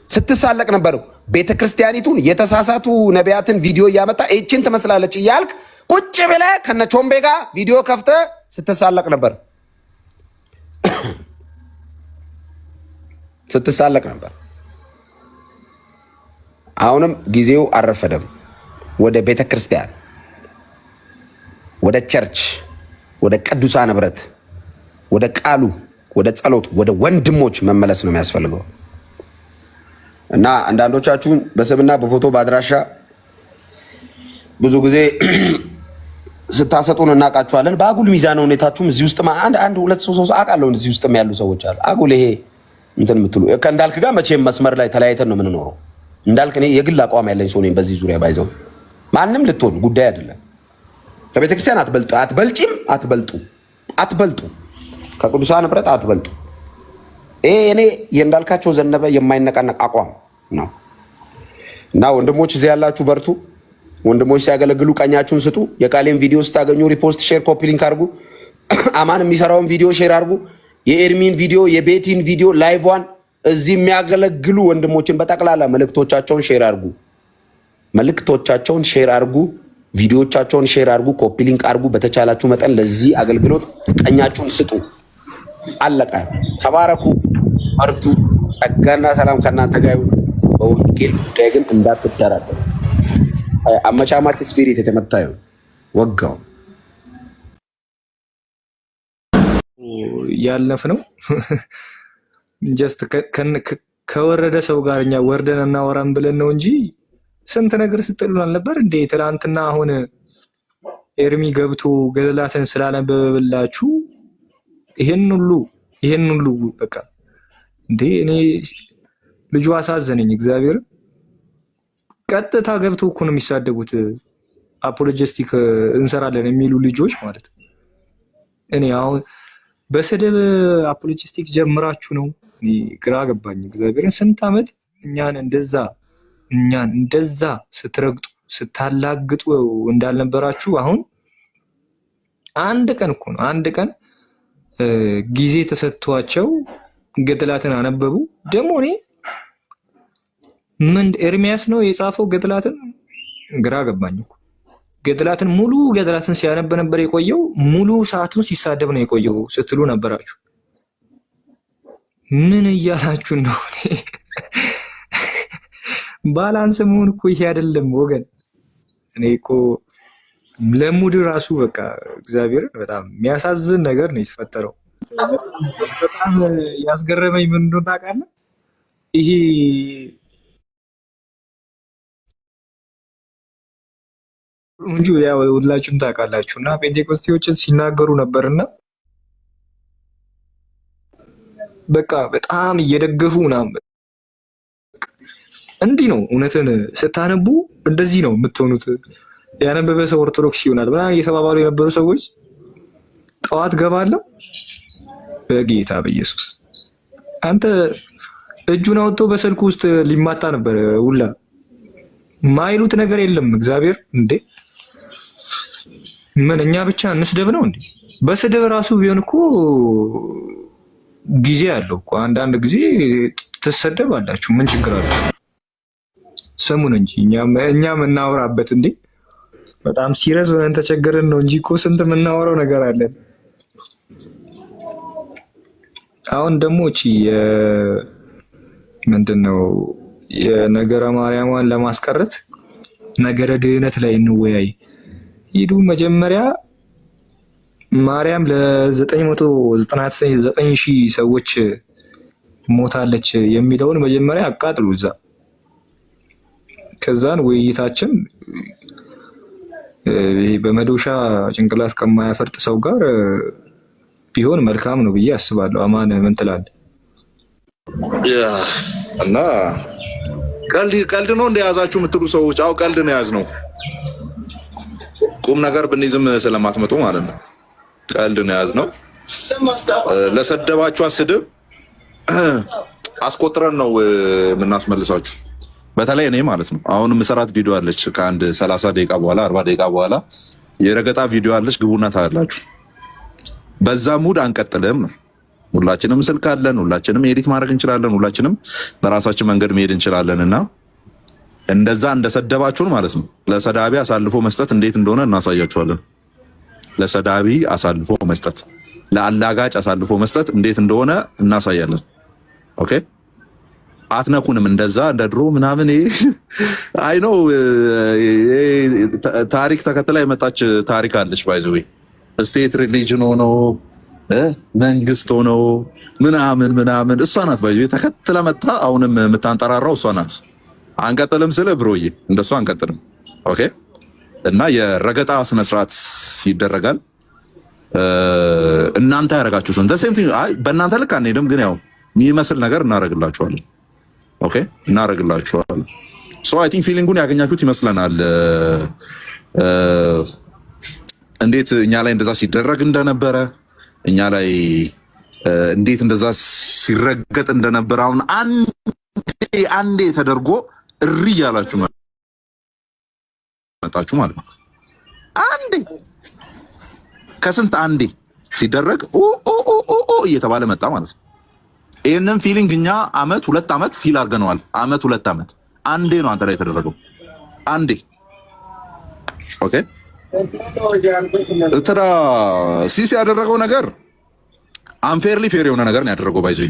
ስትሳለቅ ነበር። ቤተ ክርስቲያኒቱን የተሳሳቱ ነቢያትን ቪዲዮ እያመጣ እችን ትመስላለች እያልክ ቁጭ ብለህ ከነ ቾምቤ ጋር ቪዲዮ ከፍተህ ስትሳለቅ ነበር። አሁንም ጊዜው አልረፈደም። ወደ ቤተ ክርስቲያን፣ ወደ ቸርች፣ ወደ ቅዱሳን ህብረት፣ ወደ ቃሉ፣ ወደ ጸሎት፣ ወደ ወንድሞች መመለስ ነው የሚያስፈልገው። እና አንዳንዶቻችሁን በስምና በፎቶ በአድራሻ ብዙ ጊዜ ስታሰጡን እናውቃችኋለን። በአጉል ሚዛን ሁኔታችሁም እዚህ ውስጥ አንድ ሁለት ሶስት አውቃለሁ። እዚህ ውስጥም ያሉ ሰዎች አሉ አጉል ይሄ እንትን የምትሉ ከእንዳልክ ጋር መቼም መስመር ላይ ተለያይተን ነው የምንኖረው። እንዳልክ እኔ የግል አቋም ያለኝ ሰው ነኝ በዚህ ዙሪያ ባይዘው ማንም ልትሆን ጉዳይ አይደለም። ከቤተክርስቲያን አትበልጡ፣ ከቅዱሳን ህብረት አትበልጡ። ይሄ እኔ የእንዳልካቸው ዘነበ የማይነቃነቅ አቋም ነው እና ወንድሞች እዚህ ያላችሁ በርቱ። ወንድሞች ሲያገለግሉ ቀኛችሁን ስጡ። የቃሌን ቪዲዮ ስታገኙ ሪፖስት፣ ሼር፣ ኮፒ ሊንክ አድርጉ። አማን የሚሰራውን ቪዲዮ ሼር አድርጉ። የኤርሚን ቪዲዮ፣ የቤቲን ቪዲዮ ላይቭዋን እዚህ የሚያገለግሉ ወንድሞችን በጠቅላላ መልእክቶቻቸውን ሼር አድርጉ። ቪዲዮቻቸውን ሼር አድርጉ፣ ኮፒ ሊንክ አድርጉ። በተቻላችሁ መጠን ለዚህ አገልግሎት ቀኛችሁን ስጡ። አለቀ። ተባረኩ፣ በርቱ። ጸጋና ሰላም ከእናንተ ጋር ይሁን። በወንጌል ጉዳይ ግን እንዳትደራደሩ። አመቻማች ስፒሪት የተመታ ይሁን። ወጋው ያለፍ ነው። ጀስት ከወረደ ሰው ጋር እኛ ወርደን እናወራን ብለን ነው እንጂ ስንት ነገር ስትሉን አልነበር እንዴ? ትናንትና አሁን ኤርሚ ገብቶ ገድላትን ስላነበበላችሁ ይሄን ሁሉ በቃ እንዴ! እኔ ልጁ አሳዘነኝ። እግዚአብሔር ቀጥታ ገብቶ እኮ ነው የሚሳደቡት። አፖሎጂስቲክ እንሰራለን የሚሉ ልጆች ማለት ነው። እኔ አሁን በስድብ አፖሎጂስቲክ ጀምራችሁ ነው። እኔ ግራ ገባኝ። እግዚአብሔርን ስንት ዓመት እኛን እንደዛ ስትረግጡ ስታላግጡ እንዳልነበራችሁ አሁን አንድ ቀን ጊዜ ተሰጥቷቸው ገድላትን አነበቡ። ደግሞ እኔ ምን ኤርሚያስ ነው የጻፈው ገድላትን? ግራ ገባኝ እኮ። ገድላትን ሙሉ ገድላትን ሲያነብ ነበር የቆየው። ሙሉ ሰዓቱን ሲሳደብ ነው የቆየው ስትሉ ነበራችሁ። ምን እያላችሁ ነው? ባላንስ መሆን እኮ ይሄ አይደለም ወገን። እኔ እኮ ለሙድ ራሱ በቃ እግዚአብሔር በጣም የሚያሳዝን ነገር ነው የተፈጠረው። በጣም ያስገረመኝ ምን እንደሆነ ታውቃለህ? ይሄ እንጂ ያው ሁላችሁም ታውቃላችሁ እና ፔንቴኮስቴዎችን ሲናገሩ ነበርና በቃ በጣም እየደገፉ ምናምን እንዲህ ነው። እውነትን ስታነቡ እንደዚህ ነው የምትሆኑት። ያነበበ ሰው ኦርቶዶክስ ይሆናል ምናምን እየተባባሉ የነበሩ ሰዎች ጠዋት ገባለሁ በጌታ በኢየሱስ አንተ እጁን አውጥቶ በስልኩ ውስጥ ሊማታ ነበር ሁላ ማይሉት ነገር የለም። እግዚአብሔር እንዴ ምን እኛ ብቻ እንስደብ ነው እንዴ? በስድብ ራሱ ቢሆን እኮ ጊዜ አለው እኮ። አንዳንድ ጊዜ ትሰደባላችሁ፣ ምን ችግር አለ? ስሙን እንጂ እኛም እናወራበት እንዴ። በጣም ሲሪየስ ሆነን ተቸገረን ነው እንጂ እኮ ስንት የምናወራው ነገር አለን። አሁን ደግሞ እቺ ምንድነው የነገረ ማርያሟን ለማስቀረት ነገረ ድህነት ላይ እንወያይ። ሂዱ መጀመሪያ ማርያም ለ999 ሺህ ሰዎች ሞታለች የሚለውን መጀመሪያ አቃጥሉ እዛ። ከዛን ውይይታችን በመዶሻ ጭንቅላት ከማያፈርጥ ሰው ጋር ቢሆን መልካም ነው ብዬ አስባለሁ። አማን ምን ትላለህ? እና ቀልድ ነው እንደያዛችሁ የምትሉ ሰዎች አው ቀልድ ነው ያዝነው። ቁም ነገር ብንይዝም ስለማትመጡ ማለት ነው። ቀልድ ነው ያዝነው። ለሰደባችሁ ስድብ አስቆጥረን ነው የምናስመልሳችሁ። በተለይ እኔ ማለት ነው አሁን ምሰራት ቪዲዮ አለች ከአንድ 30 ደቂቃ በኋላ 40 ደቂቃ በኋላ የረገጣ ቪዲዮ አለች። ግቡና ታያላችሁ። በዛ ሙድ አንቀጥልም ነው። ሁላችንም ስልክ አለን፣ ሁላችንም ኤዲት ማድረግ እንችላለን፣ ሁላችንም በራሳችን መንገድ መሄድ እንችላለንና እንደዛ እንደሰደባችሁን ማለት ነው ለሰዳቢ አሳልፎ መስጠት እንዴት እንደሆነ እናሳያችኋለን። ለሰዳቢ አሳልፎ መስጠት፣ ለአላጋጭ አሳልፎ መስጠት እንዴት እንደሆነ እናሳያለን። ኦኬ አትነኩንም እንደዛ እንደ ድሮ ምናምን። አይ ነው ታሪክ ተከትላ የመጣች ታሪክ አለች። ባይዘዌ ስቴት ሪሊጅን ሆኖ መንግስት ሆኖ ምናምን እሷ ናት። ባይዘዌ ተከትላ መጣ። አሁንም የምታንጠራራው እሷ ናት። አንቀጥልም ስለ ብሮዬ እንደሷ አንቀጥልም። ኦኬ እና የረገጣ ስነስርዓት ይደረጋል። እናንተ ያደረጋችሁትን ሴም ቲንግ በእናንተ ልክ አንሄድም፣ ግን ያው የሚመስል ነገር እናደርግላችኋለን። ኦኬ እናደርግላችኋለን። ሶ አይ ቲንክ ፊሊንጉን ያገኛችሁት ይመስለናል። እንዴት እኛ ላይ እንደዛ ሲደረግ እንደነበረ፣ እኛ ላይ እንዴት እንደዛ ሲረገጥ እንደነበረ አሁን አንዴ ተደርጎ እሪ እያላችሁ መጣችሁ ማለት ነው። አንዴ ከስንት አንዴ ሲደረግ ኦ እየተባለ መጣ ማለት ነው። ይህንን ፊሊንግ እኛ አመት 2 ዓመት ፊል አድርገነዋል። አመት 2 ዓመት አንዴ ነው አንተ ላይ የተደረገው አንዴ። ኦኬ እትራ ሲሲ ያደረገው ነገር አንፌርሊ ፌር የሆነ ነገር ነው ያደረገው። ባይዘይ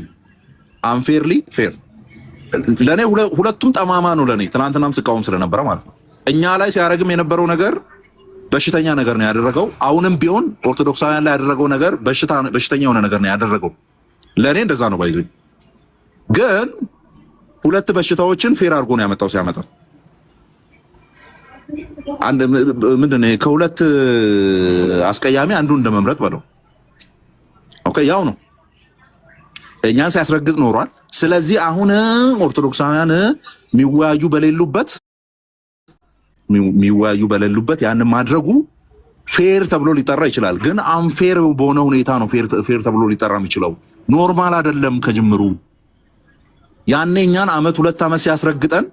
አንፌርሊ ፌር ለኔ ሁለቱም ጠማማ ነው ለኔ። ትናንትናም ስቃወም ስለነበረ ማለት ነው። እኛ ላይ ሲያረግም የነበረው ነገር በሽተኛ ነገር ነው ያደረገው። አሁንም ቢሆን ኦርቶዶክሳውያን ላይ ያደረገው ነገር በሽተኛ የሆነ ነገር ነው ያደረገው። ለኔ እንደዛ ነው ባይዘይ። ግን ሁለት በሽታዎችን ፌር አድርጎ ነው ያመጣው። ሲያመጣ አንድ ምንድነው ከሁለት አስቀያሚ አንዱን እንደመምረጥ በለው። ኦኬ ያው ነው እኛን ሲያስረግጥ ኖሯል። ስለዚህ አሁን ኦርቶዶክሳውያን የሚወያዩ በሌሉበት ያንን ማድረጉ ፌር ተብሎ ሊጠራ ይችላል። ግን አንፌር በሆነ ሁኔታ ነው ፌር ተብሎ ሊጠራ የሚችለው። ኖርማል አይደለም ከጅምሩ። ያኔ እኛን አመት 2 ዓመት ሲያስረግጠን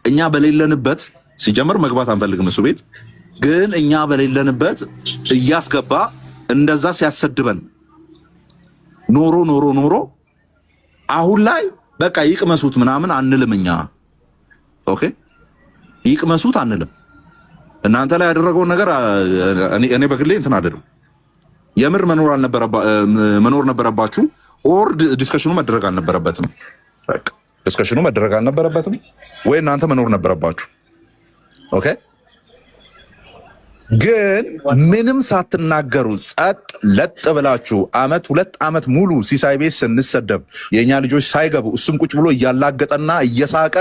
እኛ በሌለንበት ሲጀምር መግባት አንፈልግም እሱ ቤት፣ ግን እኛ በሌለንበት እያስገባ እንደዛ ሲያሰድበን ኖሮ አሁን ላይ በቃ ይቅመሱት ምናምን አንልም እኛ። ኦኬ ይቅመሱት አንልም። እናንተ ላይ ያደረገውን ነገር እኔ በግሌ እንትን አይደለም። የምር መኖር ነበረባችሁ። ኦር ዲስከሽኑ መደረግ አልነበረበትም። በቃ ዲስከሽኑ መደረግ አልነበረበትም ወይ እናንተ መኖር ነበረባችሁ። ኦኬ ግን ምንም ሳትናገሩ ጸጥ ለጥ ብላችሁ አመት 2 ዓመት ሙሉ ሲሳይ ቤት ስንሰደብ የኛ ልጆች ሳይገቡ እሱም ቁጭ ብሎ እያላገጠና እየሳቀ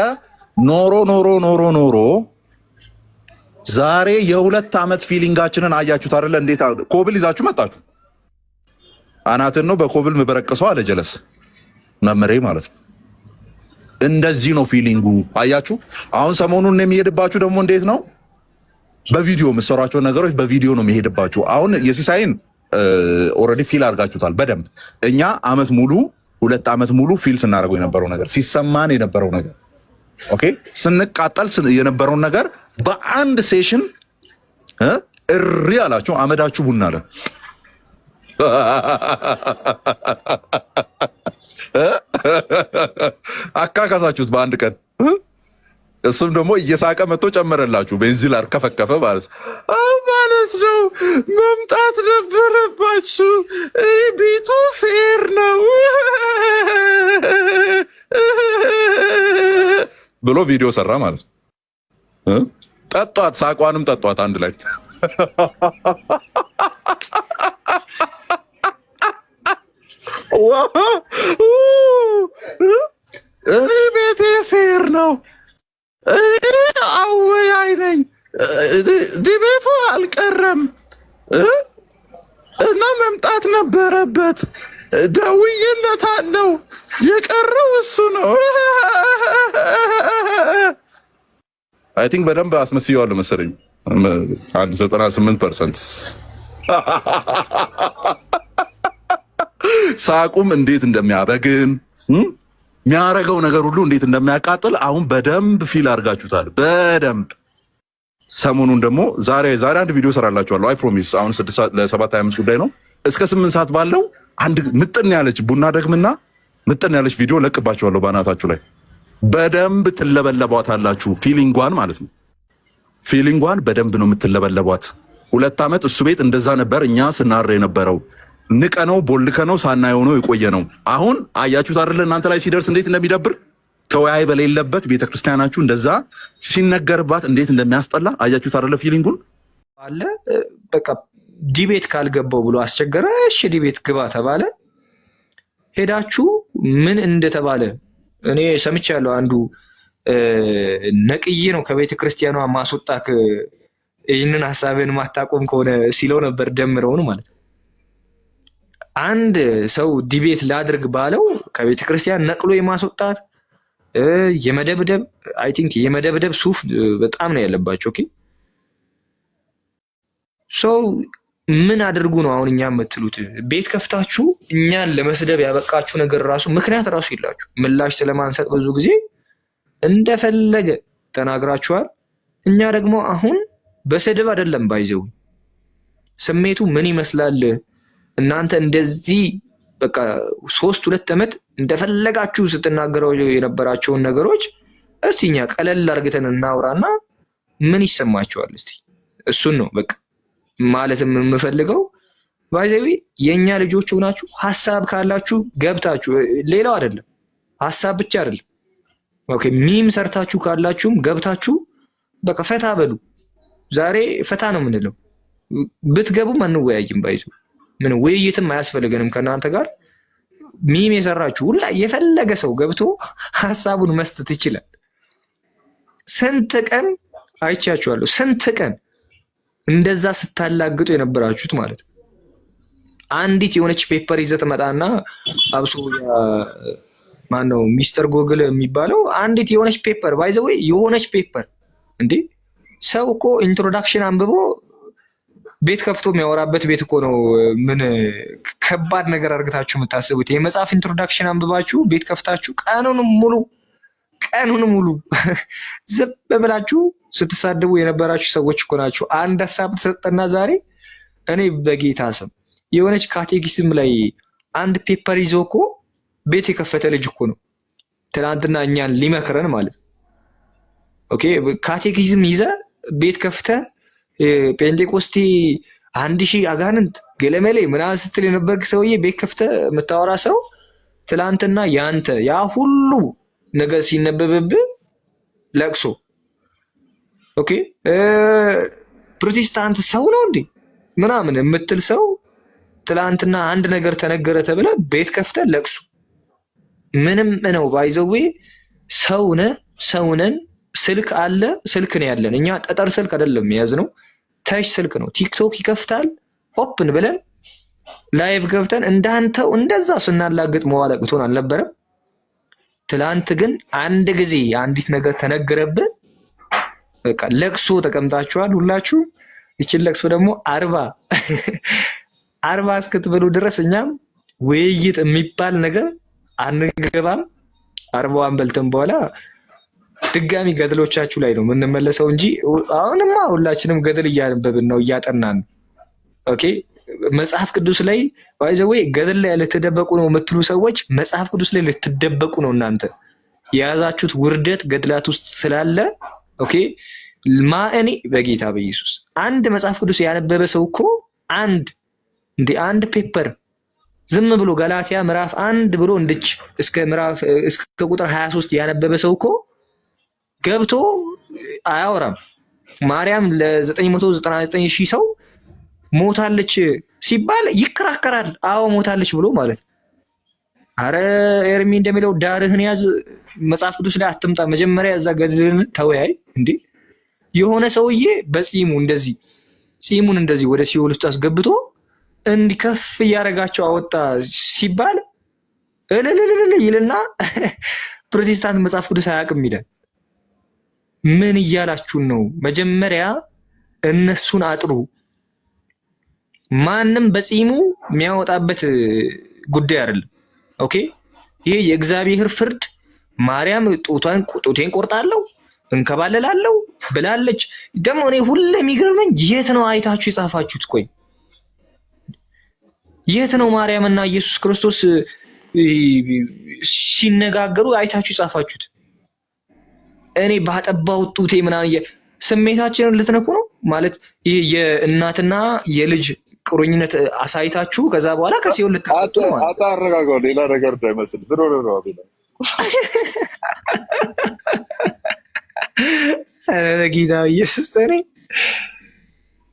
ኖሮ ዛሬ የ2 ዓመት ፊሊንጋችንን አያችሁት አይደለ? እንዴት ኮብል ይዛችሁ መጣችሁ። አናትን ነው በኮብል መበረቀሰው አለ ጀለስ መመሬ ማለት ነው። እንደዚህ ነው ፊሊንጉ። አያችሁ አሁን ሰሞኑን የሚሄድባችሁ ደግሞ እንዴት ነው? በቪዲዮ የምትሰሯቸው ነገሮች በቪዲዮ ነው የሚሄድባችሁ። አሁን የሲሳይን ኦልሬዲ ፊል አድርጋችሁታል በደንብ። እኛ አመት ሙሉ 2 ዓመት ሙሉ ፊል ስናደርገው የነበረው ነገር ሲሰማን የነበረው ነገር ኦኬ ስንቃጠል የነበረውን ነገር በአንድ ሴሽን እሪ አላችሁ፣ አመዳችሁ ቡና አለ። አካካሳችሁት በአንድ ቀን። እሱም ደግሞ እየሳቀ መጥቶ ጨመረላችሁ፣ ቤንዚን አርከፈከፈ ማለት ነው። መምጣት ነበረባችሁ፣ ቤቱ ፌር ነው ብሎ ቪዲዮ ሰራ ማለት ነው። ጠጧት፣ ሳቋንም ጠጧት አንድ ላይ። እኔ ቤቴ ፌር ነው፣ እኔ አወያይ ነኝ፣ ዲቤቱ አልቀረም እና መምጣት ነበረበት። ደውዬለታለሁ፣ የቀረው እሱ ነው። አይ ቲንክ በደንብ አስመስየዋለሁ መሰለኝ 98%። ሳቁም እንዴት እንደሚያበግን የሚያረገው ነገር ሁሉ እንዴት እንደሚያቃጥል አሁን በደንብ ፊል አድርጋችሁታል። በደንብ ሰሞኑን ደግሞ ዛሬ አንድ ቪዲዮ ሰራላችኋለሁ። አይ ፕሮሚስ። አሁን 7:25 ጉዳይ ነው። እስከ 8 ሰዓት ባለው አንድ ምጥን ያለች ቡና ደግምና ምጥን ያለች ቪዲዮ ለቅባችኋለሁ ባናታችሁ ላይ። በደንብ ትለበለቧታላችሁ። ፊሊንጓን ማለት ነው። ፊሊንጓን በደንብ ነው የምትለበለቧት። 2 ዓመት እሱ ቤት እንደዛ ነበር እኛ ስናረ የነበረው። ንቀነው ቦልከነው ሳናየው ነው የቆየ ነው። አሁን አያችሁት አይደለ? እናንተ ላይ ሲደርስ እንዴት እንደሚደብር ተወያይ በሌለበት ቤተክርስቲያናችሁ እንደዛ ሲነገርባት እንዴት እንደሚያስጠላ አያችሁት አይደለ? ፊሊንጉን አለ። በቃ ዲቤት ካልገባው ብሎ አስቸገረ። እሺ ዲቤት ግባ ተባለ። ሄዳችሁ ምን እንደተባለ እኔ ሰምቻለሁ። አንዱ ነቅዬ ነው ከቤተ ክርስቲያኗ ማስወጣት ይህንን ሀሳብን ማታቆም ከሆነ ሲለው ነበር ደምረውን ማለት ነው። አንድ ሰው ዲቤት ላድርግ ባለው ከቤተ ክርስቲያን ነቅሎ የማስወጣት የመደብደብ አይ ቲንክ የመደብደብ ሱፍ በጣም ነው ያለባቸው። ኦኬ ሰው ምን አድርጉ ነው አሁን እኛ የምትሉት? ቤት ከፍታችሁ እኛን ለመስደብ ያበቃችሁ ነገር ራሱ ምክንያት ራሱ ይላችሁ ምላሽ ስለማንሰጥ ብዙ ጊዜ እንደፈለገ ተናግራችኋል። እኛ ደግሞ አሁን በስድብ አይደለም ባይዘው ስሜቱ ምን ይመስላል እናንተ እንደዚህ በቃ 3-2 ዓመት እንደፈለጋችሁ ስትናገረው የነበራቸውን ነገሮች እስቲ እኛ ቀለል አድርገን እናውራና ምን ይሰማችኋል? እስቲ እሱን ነው በቃ ማለትም የምፈልገው። ባይዘዊ የኛ ልጆች ሆናችሁ ሐሳብ ካላችሁ ገብታችሁ ሌላው አይደለም ሐሳብ ብቻ አይደለም ኦኬ ሚም ሰርታችሁ ካላችሁም ገብታችሁ በቃ ፈታ በሉ። ዛሬ ፈታ ነው የምንለው። ብትገቡም አንወያይም። ባይዘው ምን ውይይትም አያስፈልገንም ከናንተ ጋር። ሚም የሰራችሁ ሁላ የፈለገ ሰው ገብቶ ሐሳቡን መስጠት ይችላል። ስንት ቀን አይቻችኋለሁ። ስንት ቀን እንደዛ ስታላግጡ የነበራችሁት ማለት ነው። አንዲት የሆነች ፔፐር ይዘህ ትመጣና አብሶ ማነው ሚስተር ጎግል የሚባለው አንዲት የሆነች ፔፐር ባይዘው የሆነች ፔፐር እንዴ ሰው እኮ ኢንትሮዳክሽን አንብቦ ቤት ከፍቶ የሚያወራበት ቤት እኮ ነው። ምን ከባድ ነገር አድርጋችሁ የምታስቡት? የመጽሐፍ ኢንትሮዳክሽን አንብባችሁ ቤት ከፍታችሁ ቀኑን ሙሉ ዝም ብላችሁ ስትሳደቡ የነበራችሁ ሰዎች እኮ ናቸው። አንድ ሀሳብ ተሰጠና ዛሬ እኔ በጌታ ስም የሆነች ካቴኪዝም ላይ አንድ ፔፐር ይዞ እኮ ቤት የከፈተ ልጅ እኮ ነው ትናንትና እኛን ሊመክረን ማለት ነው። ኦኬ ካቴኪዝም ይዘ ቤት ከፍተ ጴንጤቆስቴ 1000 አጋንንት ገለመሌ ምናምን ስትል የነበርክ ሰውዬ ቤት ከፍተ የምታወራ ሰው ትላንትና ያንተ ያ ሁሉ ነገር ሲነበብብህ ለቅሶ ኦኬ ፕሮቴስታንት ሰው ነው እንዴ ምናምን የምትል ሰው ትላንትና አንድ ነገር ተነገረ ተብለ ቤት ከፍተ ለቅሶ ምንም ነው ባይዘዌ ሰውነን ስልክ አለ ስልክ ነው ያለን እኛ ጠጠር ስልክ አይደለም የያዝነው ታች ስልክ ነው። ቲክቶክ ይከፍታል ኦፕን ብለን ላይቭ ገብተን እንዳንተው እንደዛ ስናላግጥ መዋለቅቶን አልነበረም። ትላንት ግን አንድ ጊዜ አንዲት ነገር ተነገረብህ በቃ ለቅሶ ተቀምጣችኋል ሁላችሁ። ይችን ለቅሶ ደግሞ 40 እስክትበሉ ድረስ እኛም ውይይት የሚባል ነገር አንገባም። 40 በልተን በኋላ ድጋሚ ገድሎቻችሁ ላይ ነው የምንመለሰው እንጂ አሁንማ ሁላችንም ገድል እያነበብን ነው እያጠናን። ኦኬ መጽሐፍ ቅዱስ ላይ ባይዘው ገድል ላይ ልትደበቁ ነው የምትሉ ሰዎች መጽሐፍ ቅዱስ ላይ ልትደበቁ ነው እናንተ የያዛችሁት ውርደት ገድላት ውስጥ ስላለ። ኦኬ ማእኔ በጌታ በኢየሱስ አንድ መጽሐፍ ቅዱስ ያነበበ ሰው እኮ አንድ ፔፐር ዝም ብሎ ገላትያ ምዕራፍ 1 ብሎ እንድች እስከ ቁጥር 23 ያነበበ ሰው እኮ ገብቶ አያወራም። ማርያም ለ999,000 ሰው ሞታለች ሲባል ይከራከራል። አዎ ሞታለች ብሎ ማለት አረ ኤርሚ እንደሚለው ዳርህን ያዝ፣ መጽሐፍ ቅዱስ ላይ አትምጣ፣ መጀመሪያ እዛ ገድልን ተወያይ። እንዴ የሆነ ሰውዬ ጺሙን እንደዚህ ወደ ሲኦል ውስጥ አስገብቶ እንዲከፍ እያደረጋቸው አወጣ ሲባል እልልልል ይልና ፕሮቴስታንት መጽሐፍ ቅዱስ አያውቅም ይላል። ምን እያላችሁን ነው? መጀመሪያ እነሱን አጥሩ። ማንም በጺሙ የሚያወጣበት ጉዳይ አይደለም። ኦኬ ይሄ የእግዚአብሔር ፍርድ። ማርያም ጡቴን ቆርጣለሁ እንከባለላለሁ ብላለች። ደግሞ እኔ ሁሌ የሚገርመኝ የት ነው አይታችሁ የጻፋችሁት? ቆይ የት ነው ማርያምና ኢየሱስ ክርስቶስ ሲነጋገሩ አይታችሁ የጻፋችሁት? እኔ ባጠባው ጡቴ ምናምን ስሜታችንን ልትነኩ ነው ማለት ይሄ የእናትና የልጅ ቁርኝነት አሳይታችሁ ከዛ በኋላ ከሲኦል ልታወጡ ማለት አታረጋጋው። ሌላ ነገር እንዳይመስል ብሎ ነው አቤላ። ጌታ ኢየሱስ እኔ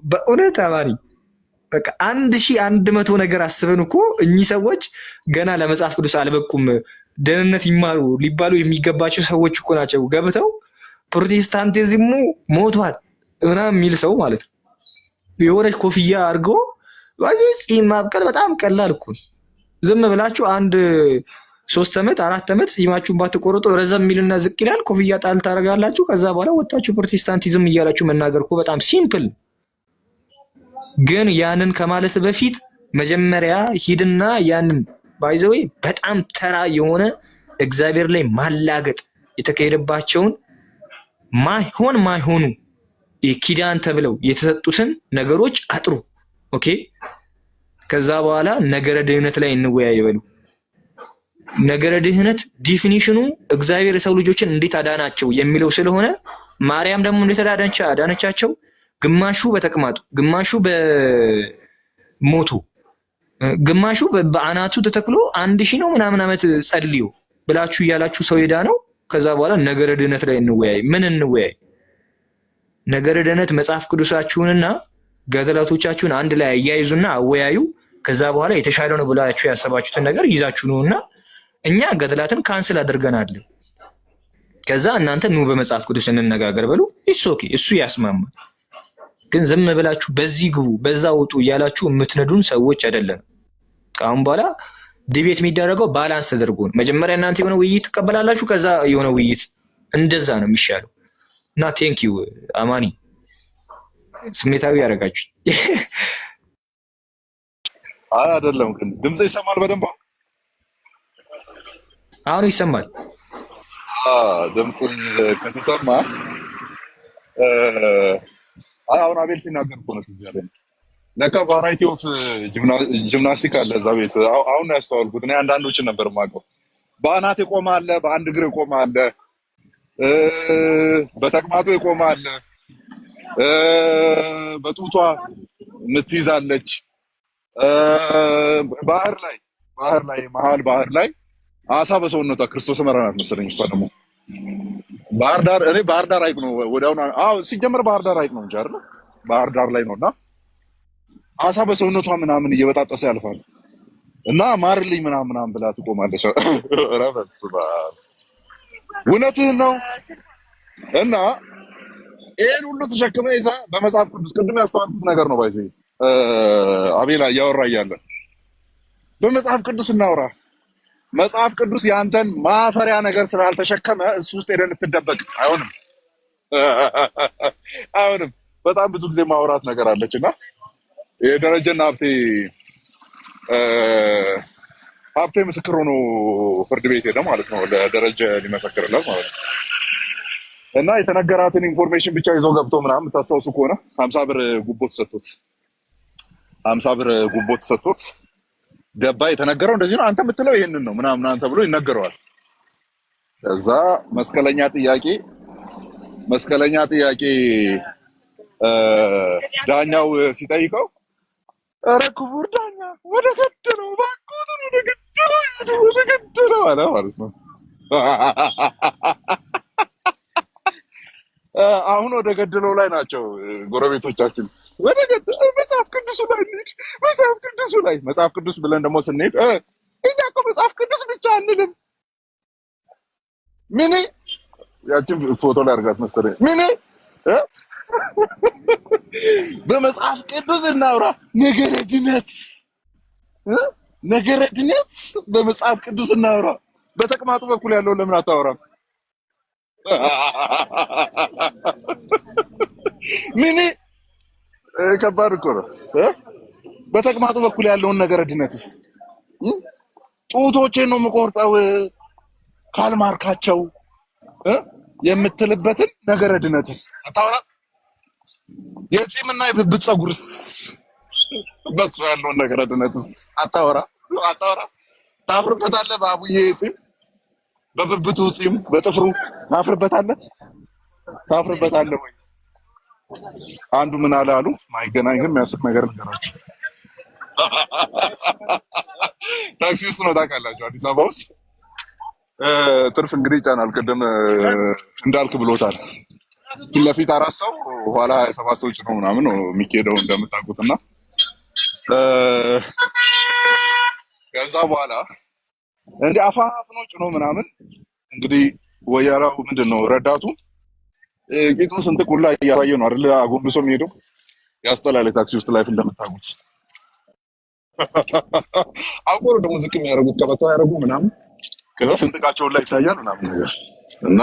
በእውነት አማኒ በቃ 1100 ነገር አስበን እኮ እኚህ ሰዎች ገና ለመጽሐፍ ቅዱስ አልበቁም። ደህንነት ይማሩ ሊባሉ የሚገባቸው ሰዎች እኮ ናቸው። ገብተው ፕሮቴስታንቲዝሙ ሞቷል ምናምን የሚል ሰው ማለት ነው። የሆነች ኮፍያ አድርጎ ጺም ማብቀል በጣም ቀላል እኮ ነው። ዝም ብላችሁ አንድ 3 ዓመት 4 ዓመት ጺማችሁን ባትቆርጡ ረዘም የሚልና ዝቅ ይላል። ኮፍያ ጣል ታደርጋላችሁ። ከዛ በኋላ ወጣችሁ ፕሮቴስታንቲዝም እያላችሁ መናገር እኮ በጣም ሲምፕል። ግን ያንን ከማለት በፊት መጀመሪያ ሂድና ያንን ባይዘዌ በጣም ተራ የሆነ እግዚአብሔር ላይ ማላገጥ የተካሄደባቸውን ማይሆኑ ኪዳን ተብለው የተሰጡትን ነገሮች አጥሩ። ኦኬ። ከዛ በኋላ ነገረ ድህነት ላይ እንወያይ በሉ። ነገረ ድህነት ዲፊኒሽኑ እግዚአብሔር የሰው ልጆችን እንዴት አዳናቸው የሚለው ስለሆነ ማርያም ደግሞ እንዴት አዳነቻቸው? ግማሹ በተቅማጡ፣ ግማሹ በሞቱ፣ ግማሹ በአናቱ ተተክሎ 1000 ነው ምናምን ዓመት ጸልዮ ብላችሁ እያላችሁ ሰው ሄዳ ነው። ከዛ በኋላ ነገረ ድህነት ላይ እንወያይ። ምን እንወያይ? ነገረ ድህነት መጽሐፍ ቅዱሳችሁንና ገድላቶቻችሁን አንድ ላይ አያይዙና አወያዩ። ከዛ በኋላ የተሻለ ነው ብላችሁ ያሰባችሁትን ነገር ይዛችሁ ነውና እኛ ገድላትን ካንስል አድርገናል። ከዛ እናንተ ኑ በመጽሐፍ ቅዱስ እንነጋገር በሉ። ኦኬ፣ እሱ ያስማማል። ግን ዝም ብላችሁ በዚህ ግቡ በዛ ውጡ እያላችሁ የምትነዱን ሰዎች አይደለም። ከአሁን በኋላ ዲቤት የሚደረገው ባላንስ ተደርጎ ነው። መጀመሪያ እናንተ የሆነ ውይይት ትቀበላላችሁ፣ ከዛ የሆነ ውይይት፣ እንደዛ ነው የሚሻለው። እና ቴንኪው አማኒ፣ ስሜታዊ ያደረጋችሁ። አይ አይደለም፣ ግን ድምጽ ይሰማል በደንብ? አሁን ይሰማል። ድምጽ ከተሰማ አሁን አቤል ሲናገር እኮ ነው እዚህ ያለው። ለካ ቫራይቲ ኦፍ ጂምናስቲክ አለ እዛ ቤት። አሁን ነው ያስተዋልኩት። እኔ አንዳንዶችን ነበር የማውቀው። በአናት የቆመ አለ፣ በአንድ እግር የቆመ አለ፣ በተቅማጡ የቆመ አለ፣ በጡቷ ምትይዛለች፣ ባህር ላይ መሀል ባህር ላይ አሳ በሰውነቷ ክርስቶስ መራናት መሰለኝ። እሷ ደግሞ ባህር ዳር ሐይቅ ነው ወዲያውኑ። ሲጀመር ባህር ዳር ሐይቅ ነው እንጂ አይደል? ባህር ዳር ላይ ነውና አሳ በሰውነቷ ምናምን እየበጣጠሰ ያልፋል እና ማርልኝ ምናምን ብላ ትቆማለች። ኧረ በስመ አብ እውነትህን ነው። እና ይሄን ሁሉ ተሸክመ ይዛ በመጽሐፍ ቅዱስ ቅድም ያስተዋልኩት ነገር ነው። ባይዘ አቤላ እያወራ እያለ በመጽሐፍ ቅዱስ እናውራ። መጽሐፍ ቅዱስ ያንተን ማፈሪያ ነገር ስላልተሸከመ እሱ ውስጥ ሄደን ልትደበቅ አይሆንም። በጣም ብዙ ጊዜ ማውራት ነገር አለችና የደረጀና ሀብቴ ምስክር ሆኖ ፍርድ ቤት ሄደ ማለት ነው። ለደረጀ ሊመሰክርለት ማለት ነው። እና የተነገራትን ኢንፎርሜሽን ብቻ ይዞ ገብቶ ምናምን የምታስታውሱ ከሆነ 50 ብር ጉቦ ተሰጥቶት ገባ። የተነገረው እንደዚህ ነው፣ አንተ የምትለው ይሄንን ነው ምናምን ተብሎ ይነገረዋል። ከዛ መስቀለኛ ጥያቄ ዳኛው ሲጠይቀው ኧረ ክቡር ዳኛ ወደ ገደለው እባክዎትን ወደ ገደለው አለ ማለት ነው። አሁን ወደ ገደለው ላይ ናቸው ጎረቤቶቻችን። ወደ ገደለው መጽሐፍ ቅዱስ ብለን ደግሞ ስንሄድ እኛ እኮ መጽሐፍ ቅዱስ ብቻ አንልም። ምን ያችን ፎቶ ላይ አድርጋት መሰለኝ። ምን በመጽሐፍ ቅዱስ እናውራ። ነገረ ድነት በመጽሐፍ ቅዱስ እናውራ። በተቅማጡ በኩል ያለው ለምን አታወራም? ምን ከባድ እኮ ነው። በተቅማጡ በኩል ያለውን ነገረ ድነትስ ጡቶቼን ነው የምቆርጠው ካልማርካቸው የምትልበትን ነገረ ድነትስ አታወራ? የጺምና የብብት ፀጉርስ በሱ ያለውን ነገረ ድነትስ አታወራ? ታፍርበታለህ? በአቡዬ ጺም፣ በብብቱ ጺም፣ በጥፍሩ ታፍርበታለህ ወይ? አንዱ ምን አለ አሉ ማይገናኝ ግን የሚያስቅ ነገር ነገራችሁ። ታክሲ ውስጥ ነው ታውቃላችሁ፣ አዲስ አበባ ውስጥ ትርፍ እንግዲህ ይጫናል። ቅድም እንዳልክ ብሎታል። ፊት ለፊት 4 ሰው ኋላ 7 ሰው ጭኖ ምናምን ነው የሚኬደው እንደምታውቁትና ከዛ በኋላ እንዲህ አፋፍ ነው ጭኖ ምናምን እንግዲህ ወያራው ምንድነው ረዳቱ ቂጡን ስንጥቁላ እያሳየ ነው አይደል? አጎንብሶ የሚሄደው ያስጠላል። ታክሲ ውስጥ ላይፍ እንደምታውቁት አውቆ ደግሞ ዝቅ የሚያደርጉት ቀበቶ ያደርጉ ምናምን ከዛ ስንጥቃቸውን ላይ ይታያል ምናምን ነገር እና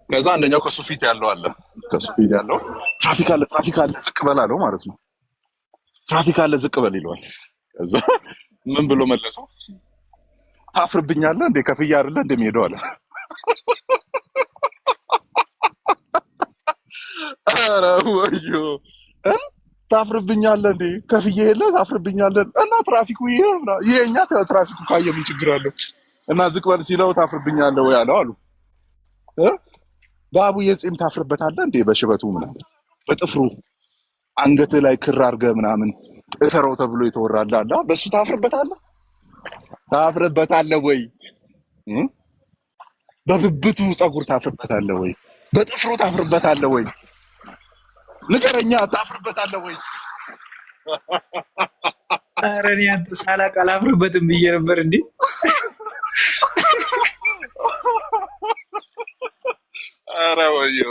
ከዛ አንደኛው ከሱ ፊት ያለው አለ ከሱ ፊት ያለው ትራፊክ አለ ዝቅ በል አለው ማለት ነው። ትራፊክ አለ ዝቅ በል ይለዋል። ከዛ ምን ብሎ መለሰው? ታፍርብኛለህ እንዴ ከፍያ አይደለ እንደሚሄደው አለ። ኧረ ወዮ ታፍርብኛለህ እንዴ ከፍዬ የለ ታፍርብኛለህ እና ትራፊኩ ይሄኛ ትራፊኩ ካየ ምን ችግር አለው እና ዝቅ በል ሲለው ታፍርብኛለህ ወይ አለው አሉ። ባቡ የጺም ታፍርበታለህ እንዴ በሽበቱ ምናምን በጥፍሩ አንገት ላይ ክር አድርገህ ምናምን እሰረው ተብሎ የተወራለ አለ በሱ ታፍርበታለህ ወይ በብብቱ ጸጉር ታፍርበታለህ ወይ በጥፍሩ ታፍርበታለህ ወይ ንገረኛ ታፍርበታለህ ወይ? ኧረ እኔ አንተ ሳላቅ አላፍርበትም ብዬ ነበር እንዴ። ኧረ ወዮ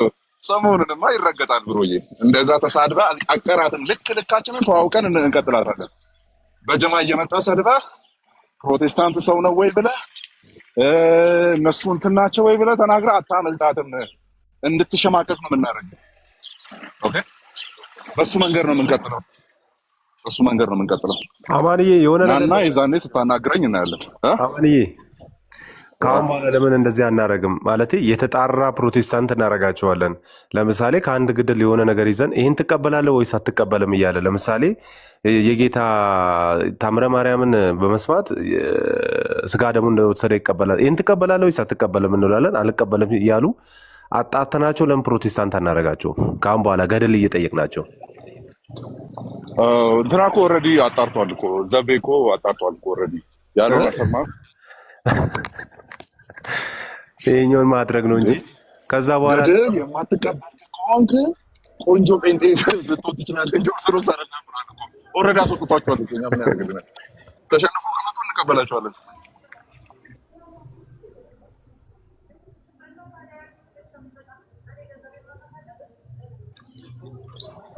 ሰሞኑንማ ይረገጣል ብሮዬ። እንደዛ ተሳድባ አቀራትን ልካችንን ተዋውቀን እንቀጥላታለን። በጀማ እየመጣ ሰድባ ፕሮቴስታንት ሰው ነው ወይ ብለህ እነሱ እንትን ናቸው ወይ ብለህ ተናግረህ አታመልጣትም። እንድትሸማቀቅ ነው የምናደርገው። ኦኬ በሱ መንገድ ነው የምንቀጥለው። አማንዬ የሆነ እና የዛኔ ስታናግረኝ እናያለን። አማንዬ ከአሁን በኋላ ለምን እንደዚህ አናረግም? ማለት የተጣራ ፕሮቴስታንት እናረጋቸዋለን። ለምሳሌ ከአንድ ግድል የሆነ ነገር ይዘን ይህን ትቀበላለህ ወይስ አትቀበልም እያለ ለምሳሌ የጌታ ታምረ ማርያምን በመስማት ስጋ ደሙ እንደወሰደ ይቀበላል። ይህን ትቀበላለህ ወይስ አትቀበልም እንላለን። አልቀበልም እያሉ አጣርተናቸው ለምን ፕሮቴስታንት አናረጋቸው? ከአሁን በኋላ ገድል እየጠየቅናቸው እንትና እኮ ኦልሬዲ አጣርቷል እኮ ዘቤ እኮ አጣርቷል እኮ ኦልሬዲ ያለውን አልሰማህም? ይሄኛውን ማድረግ ነው እንጂ ከዛ በኋላ ገድል የማትቀበል ከሆንክ ቆንጆ ጴንጤ ልትሆን ትችላለህ እንጂ ኦርቶዶክስ አይደለም ብሏል እኮ ኦልሬዲ አስወጥቷቸዋል። እኛ ምን ያደርግልናል? ተሸንፎ ከመጡ እንቀበላቸዋለን።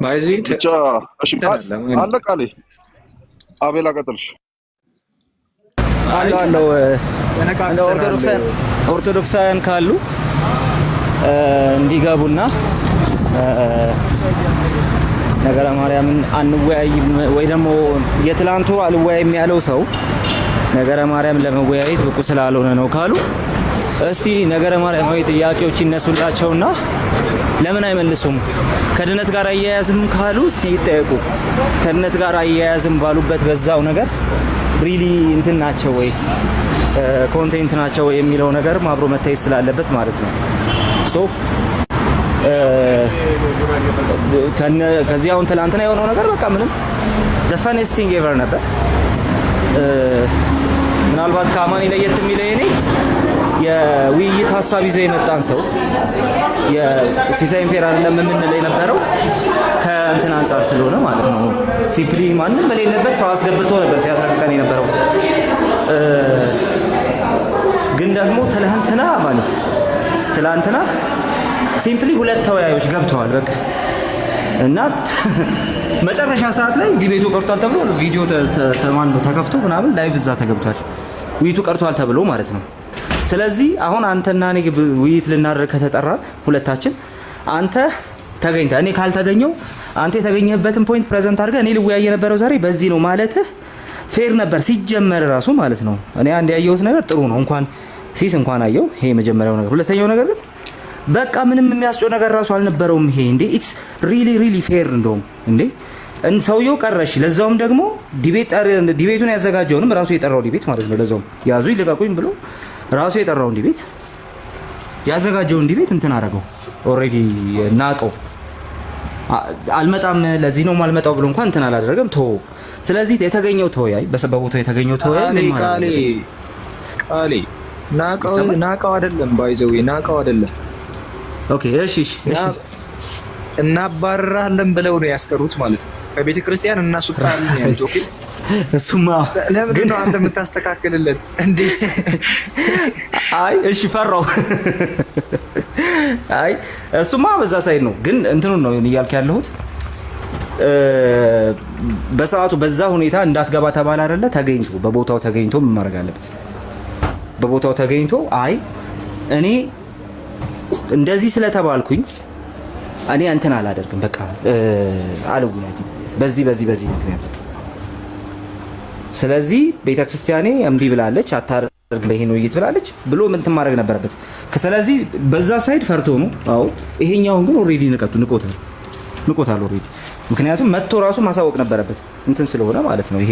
ማይዚ ብቻ እሺ አለ ቃሌ አቤላ ቀጥልሽ አለው ኦርቶዶክሳውያን ካሉ እንዲገቡና ነገረ ማርያምን አንወያይም ወይ ደግሞ የትላንቱ አልወያይም ያለው ሰው ነገረ ማርያም ለመወያየት ብቁ ስላልሆነ ነው ካሉ እስቲ ነገረ ማርያማዊ ጥያቄዎች ይነሱላቸውና ለምን አይመልሱም? ከድነት ጋር አያያዝም ካሉ እስቲ ይጠየቁ። ከድነት ጋር አያያዝም ባሉበት በዛው ነገር ሪሊ እንትን ናቸው ወይ ኮንቴንት ናቸው ወይ የሚለው ነገር አብሮ መታየት ስላለበት ማለት ነው። ሶ ከዚህ አሁን ትላንትና የሆነው ነገር በቃ ምንም the funniest thing ever ነበር። ምናልባት ከአማኒ ለየት የሚለኝ እኔ የውይይት ሀሳብ ይዞ የመጣን ሰው የሲሳይ ፌር አይደለም የምንለው የነበረው ከእንትን አንጻር ስለሆነ ማለት ነው። ሲምፕሊ ማንም በሌለበት ሰው አስገብቶ ነበር ሲያስረቅቀን የነበረው። ግን ደግሞ ትላንትና ሲምፕሊ ሁለት ተወያዮች ገብተዋል በቃ እና መጨረሻ ሰዓት ላይ ዲቤቱ ቀርቷል ተብሎ ቪዲዮ ተከፍቶ ምናምን ላይቭ እዛ ተገብቷል። ውይይቱ ቀርቷል ተብሎ ማለት ነው። ስለዚህ አሁን አንተና እኔ ውይይት ልናደርግ ከተጠራን ሁለታችን አንተ ተገኝተህ እኔ ካልተገኘው አንተ የተገኘህበትን ፖይንት ፕሬዘንት አድርገህ እኔ ልወያይ የነበረው ዛሬ በዚህ ነው ማለትህ ፌር ነበር ሲጀመር ራሱ ማለት ነው። እኔ አንድ ያየሁት ነገር ጥሩ ነው እንኳን አየው። ይሄ የመጀመሪያው ነገር። ሁለተኛው ነገር ግን በቃ ምንም የሚያስጨው ነገር ራሱ አልነበረውም። ይሄ እንዴ ኢትስ ሪሊ ፌር እንደውም እንዴ ሰውየው ቀረሽ። ለዛውም ደግሞ ዲቤቱን ያዘጋጀውንም ራሱ የጠራው ዲቤት ማለት ነው። ለዛውም ያዙ ይልቀቁኝ ብሎ ራሱ የጠራውን ዲቤት ያዘጋጀውን ዲቤት እንትን አደረገው። ኦልሬዲ ናቀው። አልመጣም ለዚህ ነው ማልመጣው ብሎ እንኳን እንትን አላደረገም። ስለዚህ የተገኘው ተወያይ በቦታው የተገኘው ተወያይ ቃሌ ናቀው አይደለም ባይዘው ናቀው አይደለም። ኦኬ እሺ እናባረራለን ብለው ነው ያስቀሩት ማለት ነው። ከቤተ ክርስቲያን እናስወጣለን ያሉት። ኦኬ እሱማ ለምንድን ነው አንተ የምታስተካክልለት እንዴ? አይ እሺ ፈራው። አይ እሱማ በዛ ሳይድ ነው፣ ግን እንትኑን ነው እያልክ ያለሁት። በሰዓቱ በዛ ሁኔታ እንዳትገባ ተባለ አይደለ? ተገኝቶ በቦታው ተገኝቶ ምን ማድረግ አለበት? በቦታው ተገኝቶ አይ እኔ እንደዚህ ስለተባልኩኝ እኔ እንትን አላደርግም በቃ አልወያይም በዚህ ምክንያት፣ ስለዚህ ቤተክርስቲያኔ እምቢ ብላለች አታደርግም ይሄን ውይይት ብላለች ብሎ ምን ማድረግ ነበረበት። ስለዚህ በዛ ሳይድ ፈርቶ ነው። አዎ ይሄኛውን ግን ኦሬዲ ንቆታል ኦሬዲ። ምክንያቱም መጥቶ ራሱ ማሳወቅ ነበረበት እንትን ስለሆነ ማለት ነው። ይሄ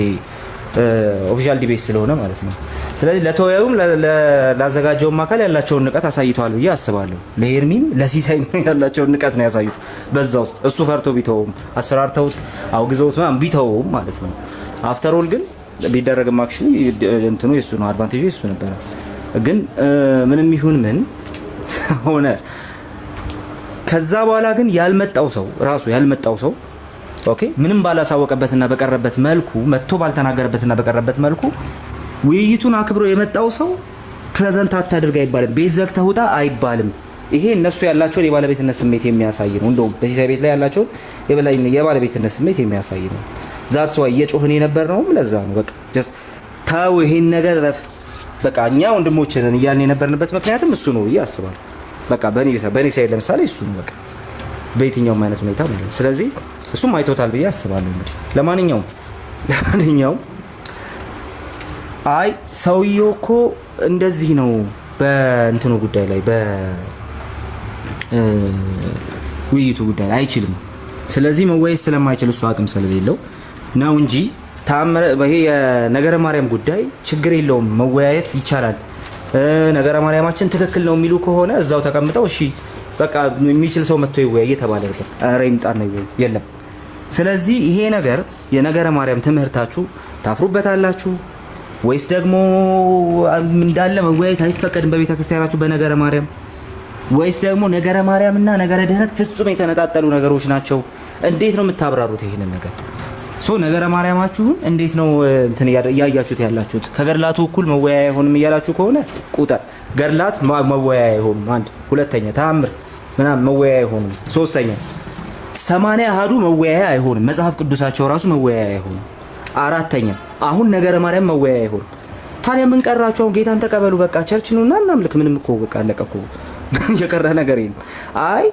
ኦፊሻል ዲቤት ስለሆነ ማለት ነው። ስለዚህ ለተወያዩም ላዘጋጀውም አካል ያላቸውን ንቀት አሳይተዋል ብዬ አስባለሁ። ለሄርሚም ለሲሳይም ያላቸውን ንቀት ነው ያሳዩት በዛ ውስጥ። እሱ ፈርቶ ቢተውም አስፈራርተውት አውግዘውት ምናምን ቢተውም ማለት ነው። አፍተር ኦል ግን ቢደረግም አክቹሊ እንትኑ የሱ ነው፣ አድቫንቴጁ የሱ ነበረ። ግን ምንም ይሁን ምን ሆነ ከዛ በኋላ ግን ያልመጣው ሰው ኦኬ ምንም ባላሳወቀበትና በቀረበት መልኩ መጥቶ ባልተናገረበትና በቀረበት መልኩ ውይይቱን አክብሮ የመጣው ሰው ፕሬዘንት አታድርግ አይባልም፣ ቤት ዘግተህ ውጣ አይባልም። ይሄ እነሱ ያላቸውን የባለቤትነት ስሜት የሚያሳይ ነው። እንደውም በሲሳይ ቤት ላይ ያላቸውን የባለቤትነት ስሜት የሚያሳይ ነው። ዛት ሰው እየጮህን የነበርነውም ለዛ ነው። በቃ ጀስት ታው ይሄን ነገር ረፍ በቃ እኛ ወንድሞችን እያልን የነበርንበት ምክንያትም እሱ ነው ብዬ አስባለሁ። በቃ በኔ ሳይድ ለምሳሌ እሱ ነው በቃ በየትኛውም አይነት ሁኔታ ማለት ነው። ስለዚህ እሱም አይቶታል ብዬ አስባለሁ። እንግዲህ ለማንኛውም አይ ሰውየው እኮ እንደዚህ ነው በእንትኑ ጉዳይ ላይ በውይይቱ ጉዳይ ላይ አይችልም። ስለዚህ መወያየት ስለማይችል እሱ አቅም ስለሌለው ነው እንጂ ይሄ የነገረ ማርያም ጉዳይ ችግር የለውም መወያየት ይቻላል። ነገረ ማርያማችን ትክክል ነው የሚሉ ከሆነ እዛው ተቀምጠው እሺ በቃ የሚችል ሰው መጥቶ ይወያይ የተባለ ነበር። ኧረ ይምጣና ይወያይ የለም። ስለዚህ ይሄ ነገር የነገረ ማርያም ትምህርታችሁ ታፍሩበታላችሁ ወይስ ደግሞ እንዳለ መወያየት አይፈቀድም በቤተ ክርስቲያናችሁ በነገረ ማርያም፣ ወይስ ደግሞ ነገረ ማርያምና ነገረ ድህነት ፍጹም የተነጣጠሉ ነገሮች ናቸው? እንዴት ነው የምታብራሩት ይሄንን ነገር? ነገረ ማርያማችሁን እንዴት ነው እንትን እያያችሁት ያላችሁት? ከገድላቱ እኩል መወያያ አይሆንም እያላችሁ ከሆነ ቁጥር ገድላት መወያያ አይሆኑም። አንድ ሁለተኛ ተአምር ምናምን መወያያ አይሆኑም። ሶስተኛ 80 አሐዱ መወያያ አይሆንም። መጽሐፍ ቅዱሳቸው ራሱ መወያያ አይሆንም። አራተኛ አሁን ነገረ ማርያም መወያያ አይሆንም። ታዲያ ምን ቀራችሁ? አሁን ጌታን ተቀበሉ በቃ ቸርች ነውና እናምልክ። ምንም እኮ በቃ አለቀ እኮ የቀረ ነገር የለም። አይ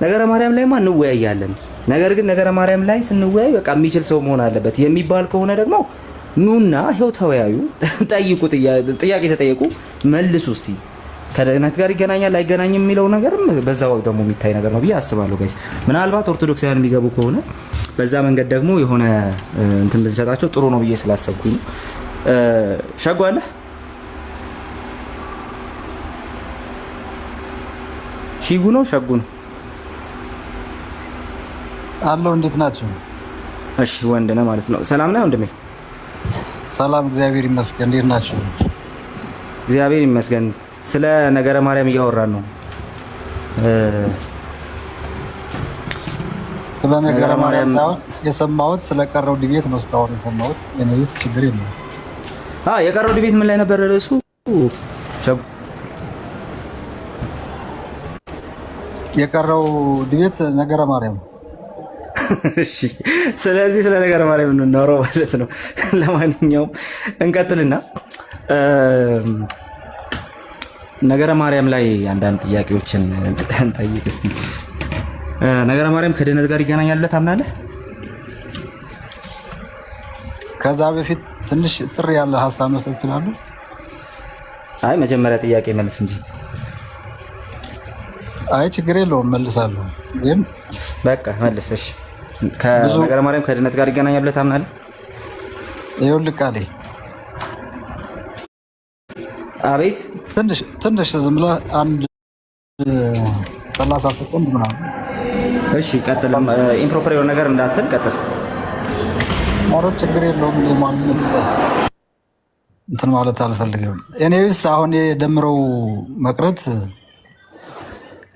ነገረ ማርያም ላይማ እንወያያለን፣ ነገር ግን ነገረ ማርያም ላይ ስንወያይ በቃ የሚችል ሰው መሆን አለበት የሚባል ከሆነ ደግሞ ኑና ይኸው ተወያዩ፣ ጠይቁ፣ ጥያቄ ተጠየቁ፣ መልሱ። እስቲ ከድህነት ጋር ይገናኛል አይገናኝም የሚለው ነገር በዛው ደግሞ የሚታይ ነገር ነው ብዬ አስባለሁ። ጋይስ ምናልባት ኦርቶዶክሳውያን የሚገቡ ከሆነ በዛ መንገድ ደግሞ የሆነ እንትን ብንሰጣቸው ጥሩ ነው ብዬ ስላሰብኩኝ ነው። ሸጉ አለ ሺጉ ነው ሸጉ ነው አለው። እንዴት ናቸው? እሺ ወንድ ነህ ማለት ነው። ሰላም ነህ ወንድሜ? ሰላም እግዚአብሔር ይመስገን። እንዴት ናቸው? እግዚአብሔር ይመስገን። ስለ ነገረ ማርያም እያወራን ነው። ስለ ነገረ ማርያም ሳይሆን የሰማሁት ስለቀረው ዲቤት ነው። እስካሁን የሰማሁት የነብስ ችግር የለም። የቀረው ዲቤት ምን ላይ ነበር ርዕሱ? ሸጉ የቀረው ዲቤት ነገረ ማርያም። እሺ ስለዚህ ስለ ነገረ ማርያም እንናወራው ማለት ነው። ለማንኛውም እንቀጥልና ነገረ ማርያም ላይ አንዳንድ ጥያቄዎችን እንጠይቅ እስቲ። ነገረ ማርያም ከድህነት ጋር ይገናኛል ብለህ ታምናለህ? ከዛ በፊት ትንሽ ጥሪ ያለ ሀሳብ መስጠት ይችላሉ? አይ መጀመሪያ ጥያቄ መልስ እንጂ። አይ ችግር የለውም መልሳለሁ። ግን በቃ መልስ። እሺ ከነገረ ማርያም ከድህነት ጋር ይገናኛል ብለህ ታምናለህ? ይኸውልህ ቃሌ አቤት ትንሽ ዝም ብለህ አንድ 30 ሰከንድ ምናምን። እሺ ቀጥል። ኢምፕሮፐር የሆነ ነገር እንዳትል ቀጥል። ኧረ ችግር የለውም። እንትን ማለት አልፈልግም። ኤኒዌይስ አሁን የደምረው መቅረት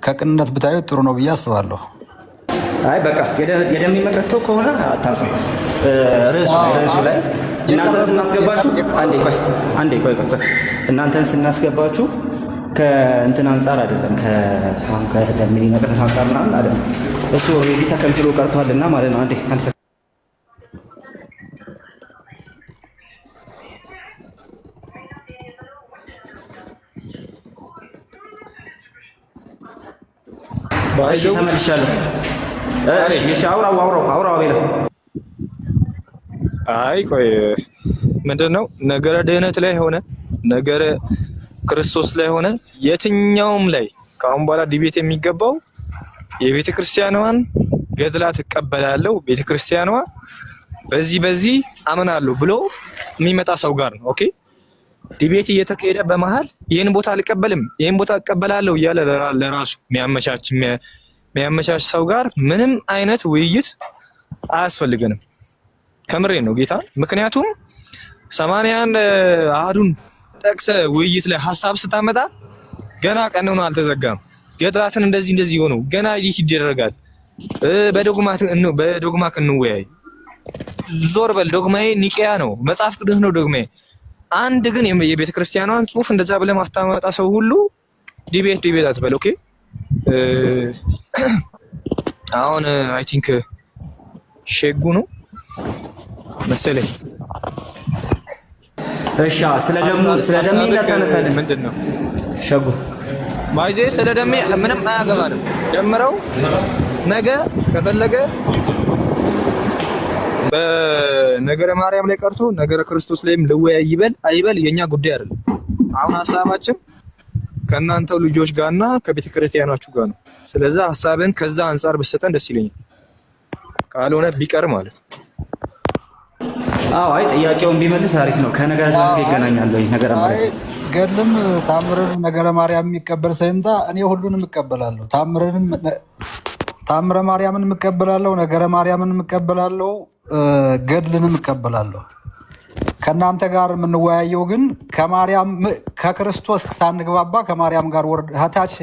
ከቅንነት ብታዩ ጥሩ ነው ብዬ አስባለሁ። አይ በቃ የደም መቅረት ከሆነ አታስብ። ርዕሱ ላይ እናንተን ስናስገባችሁ አንዴ ቆይ እናንተን ስናስገባችሁ ከእንትን አንጻር አይደለም፣ ከአሁን ከደምሪ መቅረት አንጻር ምናምን አይደለም። እሱ ኦልሬዲ ተከልክሎ ቀርቷልና ማለት ነው። አንዴ አንሰ ተመልሻለሁ። እሺ አውራው ቤላ። አይ ቆይ ምንድነው ነገረ ድህነት ላይ ሆነ ነገረ ክርስቶስ ላይ ሆነ የትኛውም ላይ ከአሁን በኋላ ዲቤት የሚገባው የቤተ ክርስቲያኗን ገድላት እቀበላለሁ፣ ቤተ ክርስቲያኗ በዚህ አምናለሁ ብሎ የሚመጣ ሰው ጋር ነው። ኦኬ ዲቤት እየተካሄደ በመሃል ይህን ቦታ አልቀበልም ይህን ቦታ እቀበላለሁ እያለ ለራሱ የሚያመቻች ሰው ጋር ምንም አይነት ውይይት አያስፈልገንም። ከምሬ ነው ጌታ። ምክንያቱም 81 አሃዱን ጠቅሰ ውይይት ላይ ሀሳብ ስታመጣ ገና ቀኖና አልተዘጋም። ገድላትን እንደዚህ ሆኖ ገና ይህ ይደረጋል። በዶግማ እንወያይ። ዞር በል። ዶግማዬ ኒቂያ ነው፣ መጽሐፍ ቅዱስ ነው ዶግማዬ። አንድ ግን የቤተ ክርስቲያኗን ጽሑፍ እንደዛ ብለህ ማታመጣ ሰው ሁሉ ዲቤት አትበል። ኦኬ አሁን አይ ቲንክ ሼጉ ነው መሰለኝ። እሺ ስለ ደሜ እንዳታነሳልን። ምንድነው ሸጉ ማይዜ ስለ ደሜ ምንም አያገባንም። ደምረው ነገ ከፈለገ በነገረ ማርያም ላይ ቀርቶ ነገረ ክርስቶስ ላይም ልወያይ አይበል የኛ ጉዳይ አይደለም። አሁን ሐሳባችን ከእናንተው ልጆች ጋርና ከቤተ ክርስቲያናችሁ ጋር ነው። ስለዚህ ሐሳብን ከዛ አንፃር ብትሰጠን ደስ ይለኛል። ካልሆነ ቢቀር ማለት አዎ አይ ጥያቄውን ቢመልስ አሪፍ ነው። ከነገረ ጋር ይገናኛል ወይ ነገረ ማርያም ገድልም ታምርን ነገረ ማርያም የሚቀበል ሰው ይምጣ። እኔ ሁሉንም እቀበላለሁ። ታምረ ማርያምን እቀበላለሁ፣ ነገረ ማርያምን እቀበላለሁ፣ ገድልንም እቀበላለሁ። ከእናንተ ጋር የምንወያየው ግን ከክርስቶስ ሳንግባባ ከማርያም ጋር ታች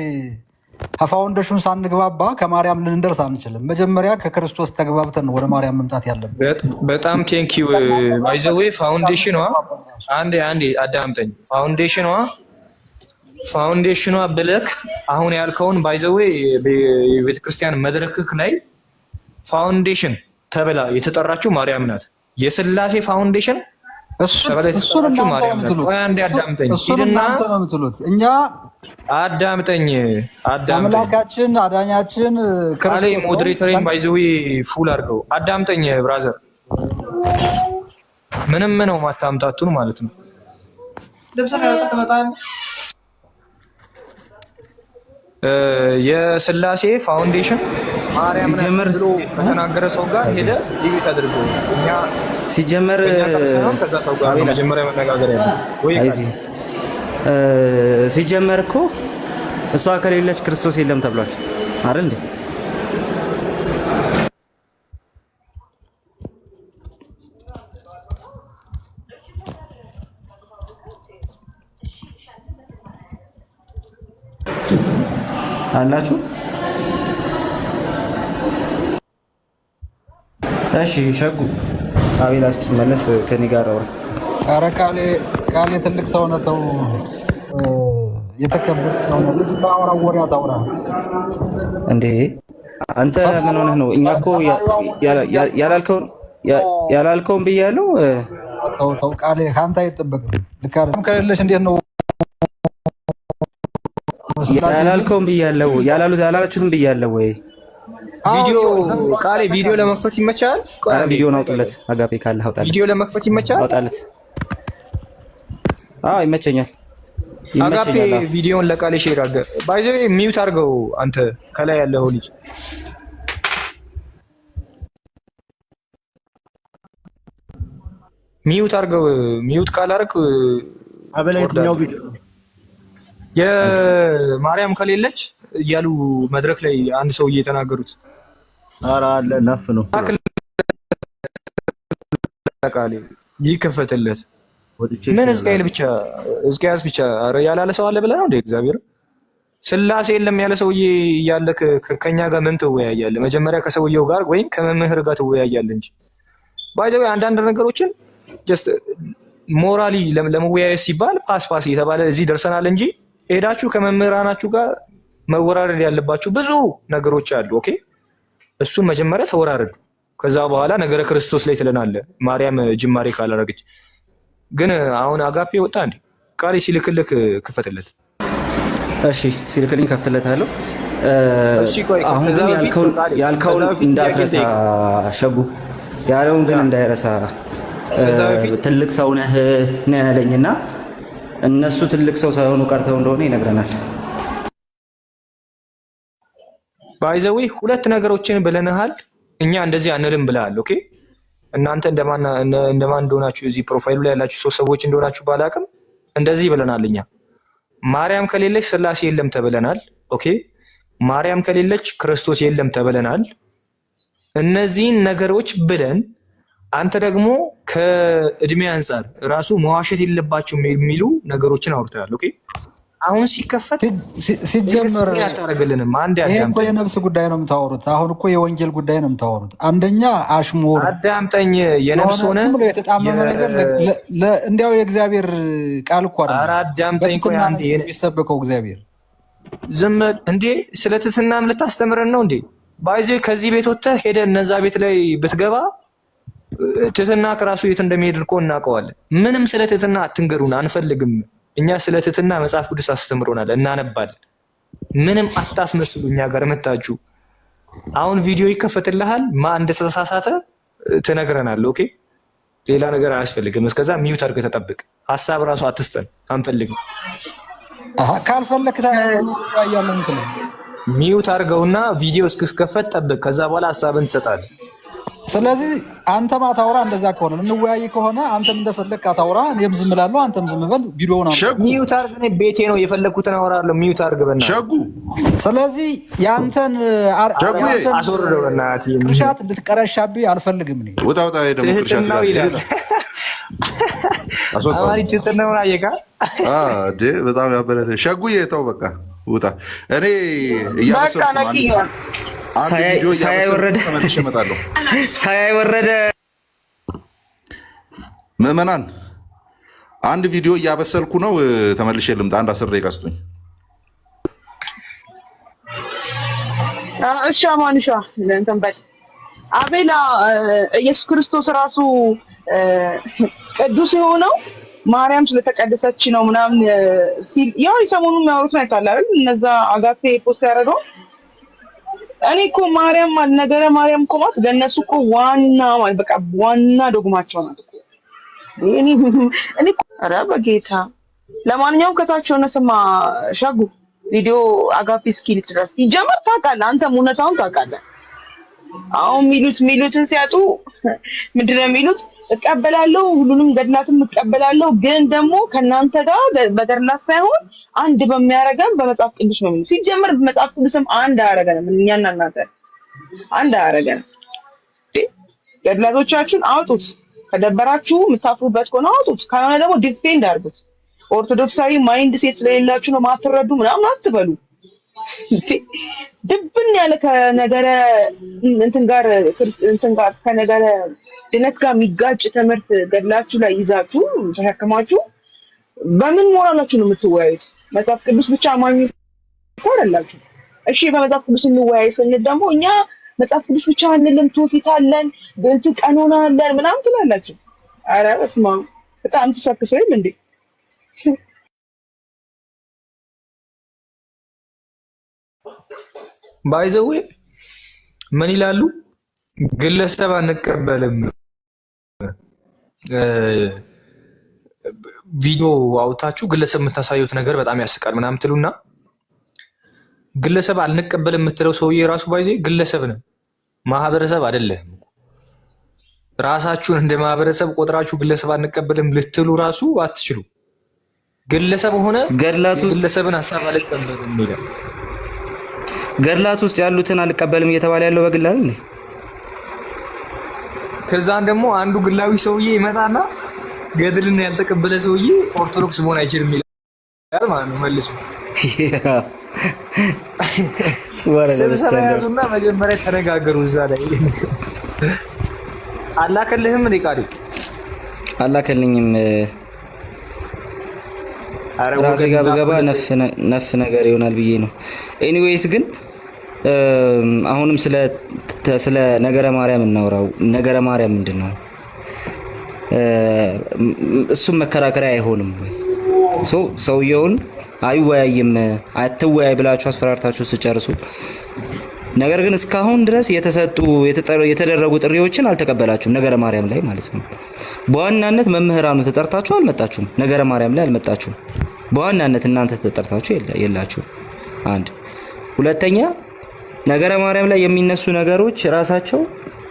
ከፋውንዴሽኑ ሳንግባባ ከማርያም ልንደርስ አንችልም። መጀመሪያ ከክርስቶስ ተግባብተን ወደ ማርያም መምጣት ያለብን። በጣም ቴንኪው። ባይ ዘ ዌይ ፋውንዴሽኗ አንዴ አዳምጠኝ። ፋውንዴሽኗ ብለክ አሁን ያልከውን ባይ ዘ ዌይ የቤተክርስቲያን መድረክክ ላይ ፋውንዴሽን ተብላ የተጠራችው ማርያም ናት። የስላሴ ፋውንዴሽን እሱን ማርያም ናት። ቆይ አንዴ አዳምጠኝ። ሂድና እኛ አዳምጠኝ። አምላካችን አዳኛችን ክርስቶስ ሞዴሬተሪን ባይ ዘ ዌይ ፉል አድርገው አዳምጠኝ ብራዘር። ምንም ነው ማታምታቱን ማለት ነው። የስላሴ ፋውንዴሽን ማርያም ብሎ ከተናገረ ሰው ጋር ሄደ ዲቤት አድርገው እኛ ሲጀመር ከዛ ሰው ጋር መጀመሪያ መነጋገር ያለ ወይ ሲጀመር እኮ እሷ ከሌለች ክርስቶስ የለም ተብሏል አይደል እንዴ? አላችሁ? እሺ ሸጉ አቤላ እስኪመለስ ከኔ ጋር አውራ። ኧረ ቃሌ ትልቅ ሰው ነው። ተው የተከበርክ ሰው ነው። ልጅ ባወራ ወሬ አታውራ እንዴ አንተ ምን ሆነህ ነው? እኛ እኮ ያላልከውን ብያለሁ። ተው ቃሌ ካንተ አይጠበቅም። ልክ አይደለም። ከሌለሽ እንዴት ነው ያላልከውን ብያለሁ። ያላላችሁም ብያለሁ ወይ ቪዲዮ ለመክፈት ይመቻል። ቪዲዮን አውጡለት። አጋፔ ካለ አውጣለት። ቪዲዮ ለመክፈት ይመቻል። አውጣለት። ይመቸኛል። አጋፔ ቪዲዮን ለቃሌ ሼር አድርገህ ባይ ዘ ዌይ ሚውት አድርገው። አንተ ከላይ ያለው ልጅ ሚውት አድርገው። ሚውት ካላረክ አበላይኛው ቪዲዮ የማርያም ከሌለች እያሉ መድረክ ላይ አንድ ሰው እየተናገሩት ኧረ አለ ነፍ ነው ቃሌ ይከፈትለት። ምን ሕዝቅያስ ብቻ ኧረ ያላለ ሰው አለ ብለህ ነው እንደ እግዚአብሔር ስላሴ የለም ያለ ሰውዬ እያለ ከኛ ጋር ምን ትወያያለህ? መጀመሪያ ከሰውየው ጋር ወይም ከመምህር ጋር ትወያያለህ እንጂ ባይዘው አንዳንድ ነገሮችን ጀስት ሞራሊ ለመወያየት ሲባል ፓስ እየተባለ እዚህ ደርሰናል እንጂ ሄዳችሁ ከመምህራናችሁ ጋር መወራረድ ያለባችሁ ብዙ ነገሮች አሉ። ኦኬ እሱን መጀመሪያ ተወራረዱ። ከዛ በኋላ ነገረ ክርስቶስ ላይ ትለናለ። ማርያም ጅማሬ ካላረገች ግን አሁን አጋፔ ወጣ እንዴ? ቃል ሲልክልክ ክፈትለት። እሺ ሲልክልኝ ከፍትለታለሁ። አሁን ግን ያልከውን እንዳትረሳ ሸጉ፣ ያለውን ግን እንዳይረሳ። ትልቅ ሰው ነህ ነው ያለኝና እነሱ ትልቅ ሰው ሳይሆኑ ቀርተው እንደሆነ ይነግረናል። ባይዘዌ ሁለት ነገሮችን ብለንሃል። እኛ እንደዚህ አንልም ብለሃል። ኦኬ እናንተ እንደማን እንደሆናችሁ እዚህ ፕሮፋይሉ ላይ ያላችሁ 3 ሰዎች እንደሆናችሁ ባላቅም እንደዚህ ብለናል። እኛ ማርያም ከሌለች ስላሴ የለም ተብለናል። ኦኬ ማርያም ከሌለች ክርስቶስ የለም ተብለናል። እነዚህን ነገሮች ብለን አንተ ደግሞ ከእድሜ አንጻር ራሱ መዋሸት የለባቸውም የሚሉ ነገሮችን አውርተናል። ኦኬ አሁን ሲከፈት ሲጀመር ያታረግልንም አንድ ይሄ እኮ የነፍስ ጉዳይ ነው የምታወሩት። አሁን እኮ የወንጌል ጉዳይ ነው የምታወሩት። አንደኛ አሽሙር፣ አዳምጠኝ። የነፍስ ሆነ ዝም ብሎ የተጣመመ ነገር እንዲያው የእግዚአብሔር ቃል እኮ አይደለም። ኧረ አዳምጠኝ። ቆይ አንዴ የሚሰበከው እግዚአብሔር ዝም እንዴ? ስለ ትሕትናም ልታስተምረን ነው እንዴ? ባይዜ ከዚህ ቤት ወጥተህ ሄደህ እነዛ ቤት ላይ ብትገባ ትሕትና ከራሱ የት እንደሚሄድ እኮ እናውቀዋለን። ምንም ስለ ትሕትና አትንገሩን፣ አንፈልግም። እኛ ስለ ትሕትና መጽሐፍ ቅዱስ አስተምሮናል፣ እናነባለን። ምንም አታስመስሉ። እኛ ጋር መታችሁ አሁን ቪዲዮ ይከፈትልሃል፣ ማን እንደተሳሳተ ትነግረናል። ኦኬ ሌላ ነገር አያስፈልግም። እስከዛ ሚዩት አድርገህ ተጠብቅ። ሀሳብ ራሱ አትስጠን፣ አንፈልግም። ካልፈለክ ታያያለን እንትን ሚዩት አድርገውና ቪዲዮ እስክከፈት ጠብቅ። ከዛ በኋላ ሀሳብን ትሰጣለህ። ስለዚህ አንተ ማታውራ እንደዛ ከሆነ እንወያይ ከሆነ አንተም እንደፈለክ አታውራ፣ እኔም ዝም እላለሁ፣ አንተም ዝም በል። ቪዲዮውን ሚዩት አድርግ። እኔ ቤቴ ነው የፈለኩትን አወራለሁ። ሚዩት አድርግ በእናትህ ሸጉ። ስለዚህ ያንተን አስወርደው በእናትህ። ቅርሻት እንድትቀረሻብኝ አልፈልግም። እኔ ውጣ ደግሞ ቅርሻት ነው ይላል። አማሪ ትሕትናውን አየካ እንዴ? በጣም ያበለተ ሸጉዬ፣ ተው በቃ ውጣ። እኔ እያመሰልኩ ሳያይ ወረደ። ምዕመናን አንድ ቪዲዮ እያበሰልኩ ነው። ተመልሼ ልምጣ። አንድ 10 ደቂቃ ስጡኝ። እሺ አማንሻ እንትን በል አቤላ። ኢየሱስ ክርስቶስ ራሱ ቅዱስ የሆነው ማርያም ስለተቀደሰች ነው ምናምን ሲል ያው ሰሞኑን የሚያወሩት ነው አይደል? እነዛ አጋፔ ፖስት ያደረገው እኔ እኮ ማርያም ነገረ ማርያም እኮ ማለት ለእነሱ እኮ ዋና ማለት በቃ ዋና ዶግማቸው ናት እኮ። እኔ ኧረ በጌታ ለማንኛውም ከታች የሆነ ስማ ሸጉ ቪዲዮ አጋፔ እስኪል ድረስ ሲጀመር ታውቃለህ፣ አንተም እውነታውን ታውቃለህ። አሁን ሚሉትን ሲያጡ ምንድን ነው የሚሉት? እቀበላለሁ፣ ሁሉንም ገድላትም እቀበላለሁ፣ ግን ደግሞ ከእናንተ ጋር በገድላት ሳይሆን አንድ በሚያደርገን በመጽሐፍ ቅዱስ ነው። ሲጀመር በመጽሐፍ ቅዱስም አንድ አያደርገንም። እኛና እናንተ አንድ አያደርገንም። ገድላቶቻችሁን አውጡት፣ ከደበራችሁ የምታፍሩበት ከሆነ አውጡት፣ ካልሆነ ደግሞ ዲፌንድ አድርጉት። ኦርቶዶክሳዊ ማይንድ ሴት ስለሌላችሁ ነው ማትረዱ ምናምን አትበሉ። ድብን ያለ ከነገረ እንትን ጋር ከነገረ ድነት ጋር የሚጋጭ ትምህርት ገድላችሁ ላይ ይዛችሁ ተሸክማችሁ በምን ሞራላችሁ ነው የምትወያዩት? መጽሐፍ ቅዱስ ብቻ አማኝ እኮ አይደላችሁ። እሺ በመጽሐፍ ቅዱስ እንወያይ ስንል ደግሞ እኛ መጽሐፍ ቅዱስ ብቻ አንልም፣ ትውፊት አለን፣ እንትን ቀኖና አለን ምናምን ትላላችሁ። ኧረ በስመ አብ በጣም ተሰክሶ የለ እንዴ? ባይዘዌ ምን ይላሉ? ግለሰብ አንቀበልም። ቪዲዮ አውታችሁ ግለሰብ የምታሳዩት ነገር በጣም ያስቃል ምናምን ትሉና ግለሰብ አልንቀበልም የምትለው ሰውዬ ራሱ ባይዘ ግለሰብ ነው፣ ማህበረሰብ አይደለም። ራሳችሁን እንደ ማህበረሰብ ቆጥራችሁ ግለሰብ አንቀበልም ልትሉ ራሱ አትችሉ። ግለሰብ ሆነ ግለሰብን ሀሳብ አልቀበልም ይላል። ገድላት ውስጥ ያሉትን አልቀበልም እየተባለ ያለው በግል አይደል? ከዛን ደግሞ አንዱ ግላዊ ሰውዬ ይመጣና ገድልን ያልተቀበለ ሰውዬ ኦርቶዶክስ መሆን አይችልም ይላል ማለት ነው። መልሶ ስብሰባ ያዙና መጀመሪያ ተነጋገሩ። እዛ ላይ አላከልህም እንዴ ቃዲ? አላከልኝም። ራሴ ጋር ብገባ ነፍ ነገር ይሆናል ብዬ ነው። ኤኒዌይስ ግን አሁንም ስለ ነገረ ማርያም እናውራው። ነገረ ማርያም ምንድን ነው? እሱም መከራከሪያ አይሆንም። ሰውየውን አይወያይም አትወያይ ብላችሁ አስፈራርታችሁ ስጨርሱ፣ ነገር ግን እስካሁን ድረስ የተደረጉ ጥሪዎችን አልተቀበላችሁም። ነገረ ማርያም ላይ ማለት ነው። በዋናነት መምህራኑ ተጠርታችሁ አልመጣችሁም። ነገረ ማርያም ላይ አልመጣችሁም። በዋናነት እናንተ ተጠርታችሁ የላችሁም። አንድ ሁለተኛ፣ ነገረ ማርያም ላይ የሚነሱ ነገሮች ራሳቸው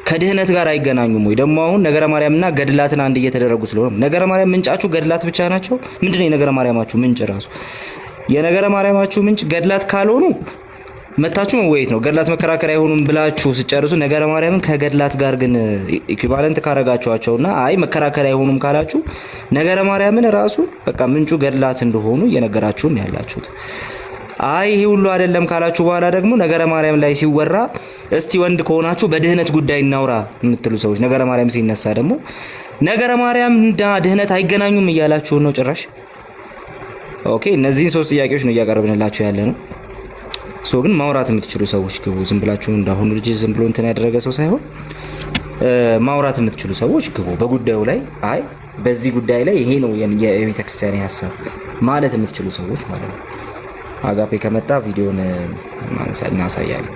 ከድህነት ጋር አይገናኙም ወይ? ደግሞ አሁን ነገረ ማርያምና ገድላትን አንድ እየተደረጉ ስለሆነ ነገረ ማርያም ምንጫችሁ ገድላት ብቻ ናቸው። ምንድነው የነገረ ማርያማችሁ ምንጭ? ራሱ የነገረ ማርያማችሁ ምንጭ ገድላት ካልሆኑ መታችሁ መወያየት ነው። ገድላት መከራከሪያ አይሆኑም ብላችሁ ስጨርሱ ነገረ ማርያምን ከገድላት ጋር ግን ኢኩቫለንት ካረጋችኋቸውና አይ መከራከሪያ አይሆኑም ካላችሁ ነገረ ማርያምን ራሱ በቃ ምንጩ ገድላት እንደሆኑ እየነገራችሁን ያላችሁት። አይ ይሄ ሁሉ አይደለም ካላችሁ በኋላ ደግሞ ነገረ ማርያም ላይ ሲወራ እስቲ ወንድ ከሆናችሁ በድህነት ጉዳይ እናውራ የምትሉ ሰዎች ነገረ ማርያም ሲነሳ ደግሞ ነገረ ማርያም እና ድህነት አይገናኙም እያላችሁ ነው ጭራሽ። ኦኬ፣ እነዚህን ሶስት ጥያቄዎች ነው እያቀረብንላችሁ ያለ ነው። ግን ማውራት የምትችሉ ሰዎች ግቡ። ዝም ብላችሁ እንዳሁኑ ልጅ ዝም ብሎ እንትን ያደረገ ሰው ሳይሆን ማውራት የምትችሉ ሰዎች ግቡ በጉዳዩ ላይ። አይ በዚህ ጉዳይ ላይ ይሄ ነው የቤተክርስቲያን ሐሳብ ማለት የምትችሉ ሰዎች ማለት ነው። አጋፔ ከመጣ ቪዲዮን እናሳያለን።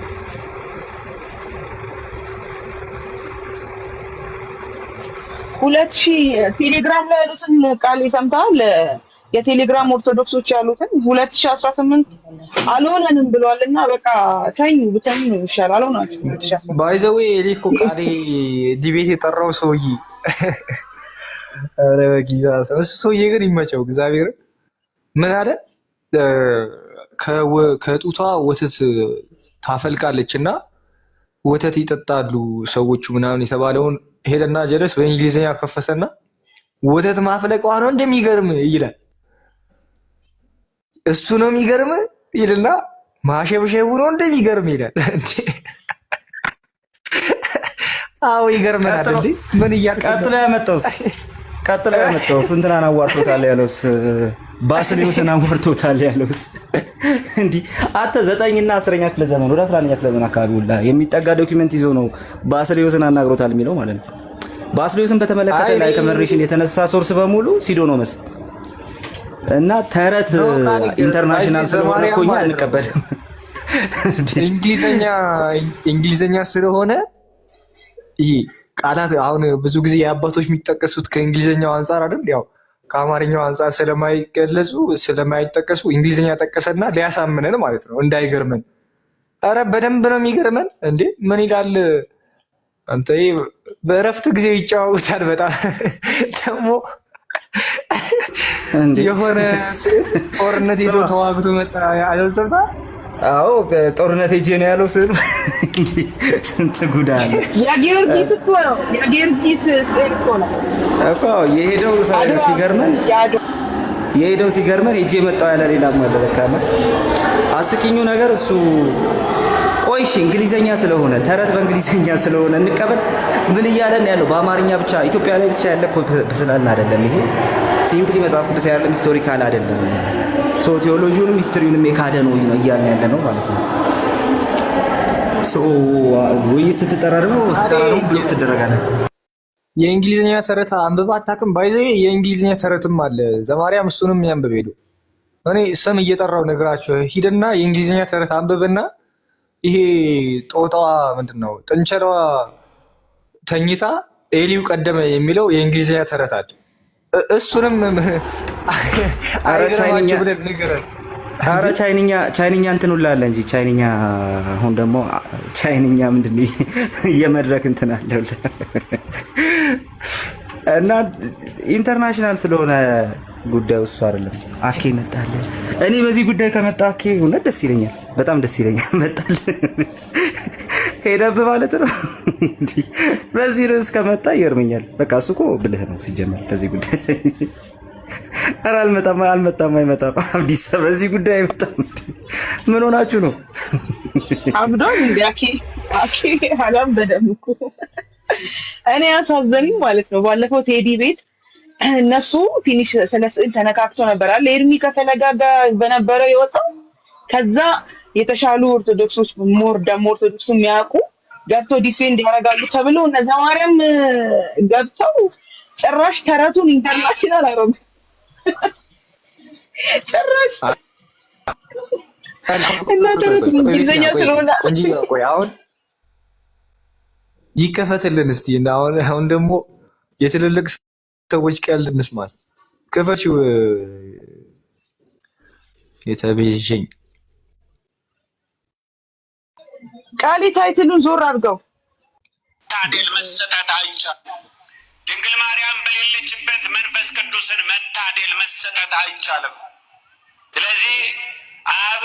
ሁለት ሺህ ቴሌግራም ላይ ያሉትን ቃል ሰምተሃል? የቴሌግራም ኦርቶዶክሶች ያሉትን 2018 አልሆነንም ብሏልና በቃ ተኙ ብተኙ ነው ይሻላል። አልሆናችሁ 2018 ባይዘው እኮ ቃሌ ዲቤት የጠራው ሰውዬ አረ በጊዛ እሱ ሰውዬ ግን ይመቸው እግዚአብሔር ምን አለ ከጡቷ ወተት ታፈልቃለች እና ወተት ይጠጣሉ ሰዎቹ ምናምን የተባለውን ሄደና ጀለስ በእንግሊዝኛ ከፈሰና ወተት ማፍለቋ ነው እንደሚገርም ይላል። እሱ ነው የሚገርም ይልና ማሸብሸቡ ነው እንደሚገርም ይላል። አዎ ይገርመናል እንዴ ምን ቀጥሎ ያመጣውስ እንትናን አዋርቶታል ያለውስ ባስልዮስን አዋርቶታል ያለውስ እንዲ አተ 9ኛ 10ኛ ክፍለ ዘመን ወደ 11ኛ ክፍለ ዘመን አካባቢ ሁላ የሚጠጋ ዶክመንት ይዞ ነው ባስልዮስን አናግሮታል የሚለው ማለት ነው። ባስልዮስን በተመለከተ ላይ ከመሬሽን የተነሳ ሶርስ በሙሉ ሲዶኖመስ እና ተረት ኢንተርናሽናል ስለሆነ ኮኛ አንቀበልም። እንግሊዘኛ ስለሆነ ይሄ ቃላት አሁን ብዙ ጊዜ የአባቶች የሚጠቀሱት ከእንግሊዘኛው አንፃር አይደል? ያው ከአማርኛው አንፃር ስለማይጠቀሱ እንግሊዘኛ ጠቀሰና ሊያሳምነን ማለት ነው እንዳይገርመን። አረ በደንብ ነው የሚገርመን እንዴ ምን ይላል አንተ? በእረፍት ጊዜ ይጫወታል በጣም ደግሞ የሆነ ጦርነት ሄዶ ተዋግቶ መጣ ያለው ሰምታ። አዎ ጦርነት ሄጄ ነው ያለው ስል እንዴ ስንት ጉዳ አለ። የጊዮርጊስ እኮ ነው የጊዮርጊስ ስዕል እኮ ነው እኮ የሄደው ሲገርመን ሄጄ መጣው ያለ ሌላ ማለበካለ። አስቂኙ ነገር እሱ ቆይሽ እንግሊዘኛ ስለሆነ ተረት በእንግሊዘኛ ስለሆነ እንቀበል ምን እያለን ያለው በአማርኛ ብቻ ኢትዮጵያ ላይ ብቻ ያለ ስላልን አይደለም። ይሄ ሲምፕሊ መጽሐፍ ቅዱስ ያለ ሂስቶሪካል አይደለም። ቴዎሎጂውንም ሂስትሪውንም የካደ ነው እያልን ያለ ነው ማለት ነው። ወይ ስትጠራ ደግሞ ብሎክ ትደረጋለህ። የእንግሊዝኛ ተረት አንብባ አታውቅም? ባይዘ የእንግሊዝኛ ተረትም አለ ዘማርያም፣ እሱንም ያንብብ ሄዱ። እኔ ስም እየጠራው ነገራቸው ሂድና የእንግሊዝኛ ተረት አንብብና ይሄ ጦጣዋ ምንድን ነው ጥንቸሏ ተኝታ ኤሊው ቀደመ የሚለው የእንግሊዝኛ ተረት አለ። እሱንም አይገርማችሁ ብለን ንገረን። አረ ቻይንኛ እንትን ሁላ አለ እንጂ ቻይንኛ አሁን ደግሞ ቻይንኛ ምንድን ነው የመድረክ እንትን አለው እና ኢንተርናሽናል ስለሆነ ጉዳዩ እሱ አይደለም። አኬ መጣለ። እኔ በዚህ ጉዳይ ከመጣ አኬ ሆነ ደስ ይለኛል፣ በጣም ደስ ይለኛል። መጣለ ሄደብ ማለት ነው እንዴ በዚህ ርዕስ ከመጣ ይገርመኛል። በቃ እሱ እኮ ብልህ ነው ሲጀመር በዚህ ጉዳይ ላይ። ኧረ አልመጣም አይመጣም። አብዲሳ በዚህ ጉዳይ አይመጣም። ምን ሆናችሁ ነው? አብዶን እንዴ አኬ አላም በደምኩ እኔ ያሳዘነኝ ማለት ነው። ባለፈው ቴዲ ቤት እነሱ ትንሽ ስለ ስዕል ተነካክቶ ነበር አለ ኤርሚ ከፈለጋ ጋር በነበረው የወጣው። ከዛ የተሻሉ ኦርቶዶክሶች ሞር ደግሞ ኦርቶዶክስ የሚያውቁ ገብተው ዲፌንድ ያደርጋሉ ተብሎ እነ ዘማርያም ገብተው ጭራሽ ተረቱን ኢንተርናሽናል አረጉት። ጭራሽ እና ተረቱን እንግሊዝኛ ስለሆነ ቆይ አሁን ይከፈትልን እስቲ። እና አሁን ደግሞ የትልልቅ ሰዎች ቀልድ እንስማ እስቲ። ክፈችው የተቤዠኝ ቃሊ ታይትሉን ዞር አድርገው ታደል መሰጠት አይቻልም። ድንግል ማርያም በሌለችበት መንፈስ ቅዱስን መታደል መሰጠት አይቻልም። ስለዚህ አብ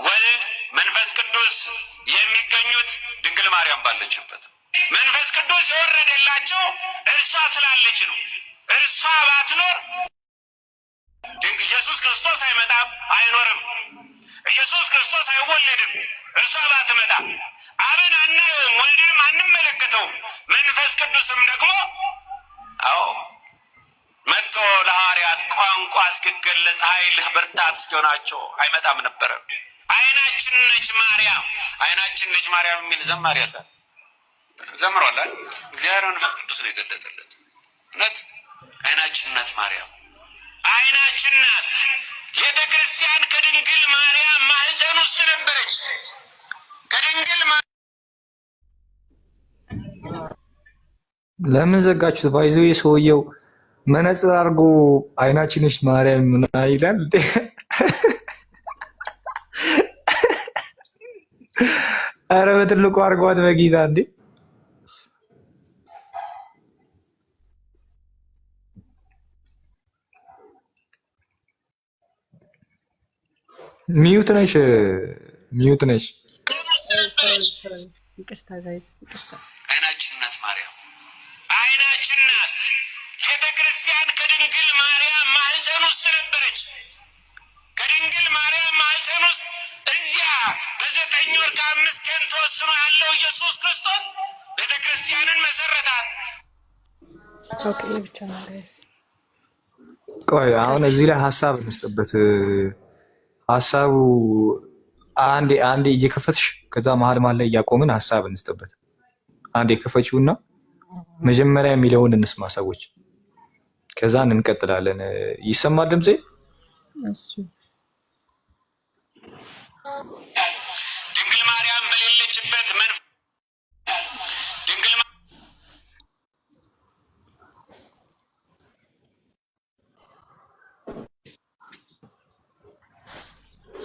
ወልድ መንፈስ ቅዱስ የሚገኙት ድንግል ማርያም ባለችበት። መንፈስ ቅዱስ የወረደላቸው እርሷ ስላለች ነው። እርሷ ባትኖር ኢየሱስ ክርስቶስ አይመጣም፣ አይኖርም። ኢየሱስ ክርስቶስ አይወለድም እርሷ ባትመጣ። አብን አናየውም፣ ወልድንም አንመለከተውም። መንፈስ ቅዱስም ደግሞ መጥቶ ለሐዋርያት ቋንቋ እስኪገለጽ ኃይል ብርታት እስኪሆናቸው አይመጣም ነበረ። አይናችን ነች ማርያም፣ አይናችን ነች ማርያም የሚል ዘማሪ አለ፣ ዘምሯል። እግዚአብሔር መንፈስ ቅዱስ ነው የገለጠለት። እውነት አይናችን ናት ማርያም፣ አይናችን ናት። ቤተ ክርስቲያን ከድንግል ማርያም ማህፀን ውስጥ ነበረች። ከድንግል ለምን ዘጋችሁት? ባይዞ ሰውየው መነጽር አድርጎ አይናችንሽ ማርያም ምን ይላል? አረ በትልቁ አድርጓት በጌታ እንዴ! ሚዩት ነሽ፣ ሚዩት ነሽ። ይቅርታ ጋይስ፣ ይቅርታ። አይናችን ናት ማርያም፣ አይናችን ናት። ቤተ ክርስቲያን ከድንግል ማርያም ማህፀን ውስጥ ነበረች። ከድንግል ማርያም ማህፀን ውስጥ እዚያ በ9 ወር ከ5 ቀን ተወስኖ ያለው ኢየሱስ ክርስቶስ ቤተ ክርስቲያንን መሰረታት። ኦኬ፣ ብቻ ነው ጋይስ። ቆይ አሁን እዚህ ላይ ሀሳብ እንስጥበት። ሀሳቡ አንዴ እየከፈትሽ ከዛ መሀል ላይ እያቆምን ሀሳብ እንስጥበት። አንዴ ከፈችውና መጀመሪያ የሚለውን እንስማ ሰዎች፣ ከዛ እንቀጥላለን። ይሰማል ድምጼ? እሺ። ድንግል ማርያም በሌለችበት ድንግል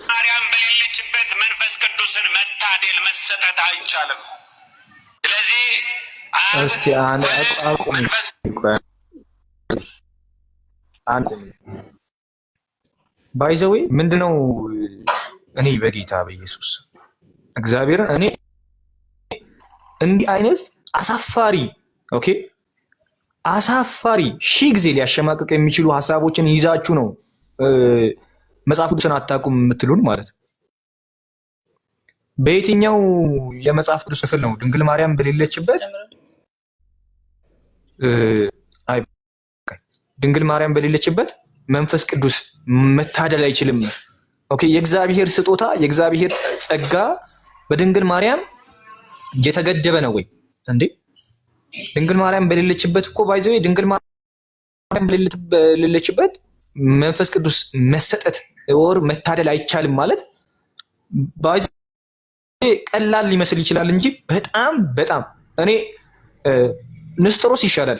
ማርያም በሌለችበት መንፈስ ቅዱስን መታደል መሰጠት አይቻልም። ስለዚህ እስቲ አቁም። ባይዘዌ ምንድነው? እኔ በጌታ በኢየሱስ እግዚአብሔርን እኔ እንዲህ አይነት አሳፋሪ አሳፋሪ ሺህ ጊዜ ሊያሸማቅቅ የሚችሉ ሀሳቦችን ይዛችሁ ነው መጽሐፍ ቅዱስን አታውቁም የምትሉን ማለት ነው። በየትኛው የመጽሐፍ ቅዱስ ክፍል ነው ድንግል ማርያም በሌለችበት ድንግል ማርያም በሌለችበት መንፈስ ቅዱስ መታደል አይችልም? የእግዚአብሔር ስጦታ የእግዚአብሔር ጸጋ በድንግል ማርያም የተገደበ ነው ወይ እንዴ? ድንግል ማርያም በሌለችበት እኮ ባይዘው ድንግል ማርያም በሌለችበት መንፈስ ቅዱስ መሰጠት ወር መታደል አይቻልም ማለት ባይዘው ቀላል ሊመስል ይችላል እንጂ በጣም በጣም እኔ ንስጥሮስ ይሻላል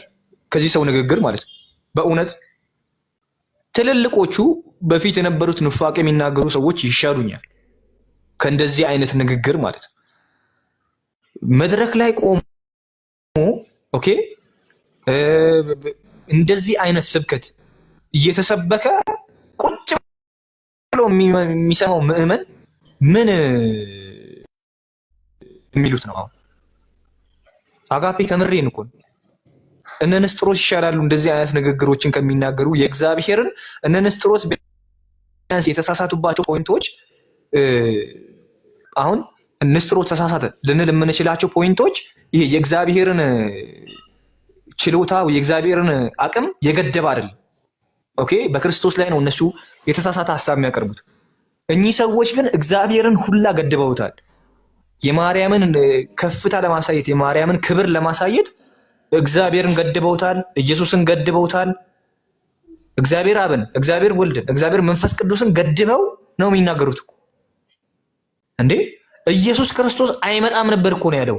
ከዚህ ሰው ንግግር ማለት ነው። በእውነት ትልልቆቹ በፊት የነበሩት ኑፋቄ የሚናገሩ ሰዎች ይሻሉኛል ከእንደዚህ አይነት ንግግር ማለት ነው። መድረክ ላይ ቆሞ እንደዚህ አይነት ስብከት እየተሰበከ ቁጭ ብሎ የሚሰማው ምዕመን ምን የሚሉት ነው? አሁን አጋፔ ከምሬን እኮ እነ ንስጥሮስ ይሻላሉ እንደዚህ አይነት ንግግሮችን ከሚናገሩ የእግዚአብሔርን። እነ ንስጥሮስ ቢያንስ የተሳሳቱባቸው ፖይንቶች አሁን ንስጥሮስ ተሳሳተ ልንል የምንችላቸው ፖይንቶች ይሄ የእግዚአብሔርን ችሎታ የእግዚአብሔርን አቅም የገደበ አይደለም። ኦኬ በክርስቶስ ላይ ነው እነሱ የተሳሳተ ሐሳብ የሚያቀርቡት። እኚህ ሰዎች ግን እግዚአብሔርን ሁላ ገድበውታል። የማርያምን ከፍታ ለማሳየት የማርያምን ክብር ለማሳየት እግዚአብሔርን ገድበውታል፣ ኢየሱስን ገድበውታል። እግዚአብሔር አብን፣ እግዚአብሔር ወልድን፣ እግዚአብሔር መንፈስ ቅዱስን ገድበው ነው የሚናገሩት እንዴ። ኢየሱስ ክርስቶስ አይመጣም ነበር እኮ ነው ያለው።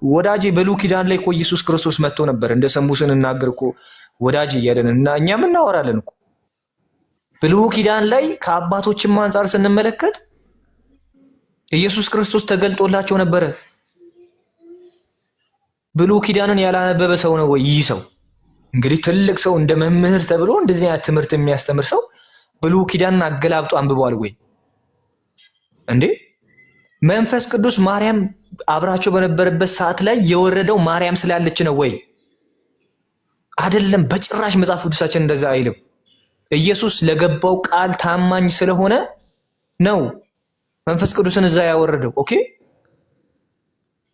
ወዳጄ በብሉይ ኪዳን ላይ እኮ ኢየሱስ ክርስቶስ መጥቶ ነበር። እንደ ሰሙ ስንናገር እኮ ወዳጄ እያለን እና እኛም እናወራለን እኮ ብሉይ ኪዳን ላይ ከአባቶችም አንጻር ስንመለከት ኢየሱስ ክርስቶስ ተገልጦላቸው ነበረ። ብሉይ ኪዳንን ያላነበበ ሰው ነው ወይ ይህ ሰው? እንግዲህ ትልቅ ሰው እንደ መምህር ተብሎ እንደዚህ አይነት ትምህርት የሚያስተምር ሰው ብሉይ ኪዳንን አገላብጦ አንብቧል ወይ እንዴ? መንፈስ ቅዱስ ማርያም አብራቸው በነበረበት ሰዓት ላይ የወረደው ማርያም ስላለች ነው ወይ? አይደለም፣ በጭራሽ መጽሐፍ ቅዱሳችን እንደዛ አይልም። ኢየሱስ ለገባው ቃል ታማኝ ስለሆነ ነው መንፈስ ቅዱስን እዛ ያወረደው። ኦኬ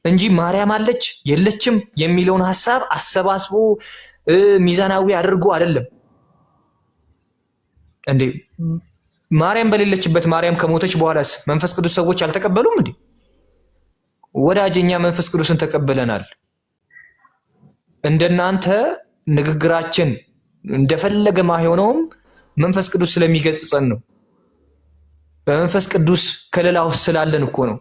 እንጂ ማርያም አለች የለችም የሚለውን ሐሳብ አሰባስቦ ሚዛናዊ አድርጎ አይደለም እንዴ። ማርያም በሌለችበት ማርያም ከሞተች በኋላስ መንፈስ ቅዱስ ሰዎች አልተቀበሉም እንዴ? ወዳጀኛ መንፈስ ቅዱስን ተቀበለናል። እንደናንተ ንግግራችን እንደፈለገ ማይሆነውም መንፈስ ቅዱስ ስለሚገጽጸን ነው። በመንፈስ ቅዱስ ከለላ ውስጥ ስላለን እኮ ነው።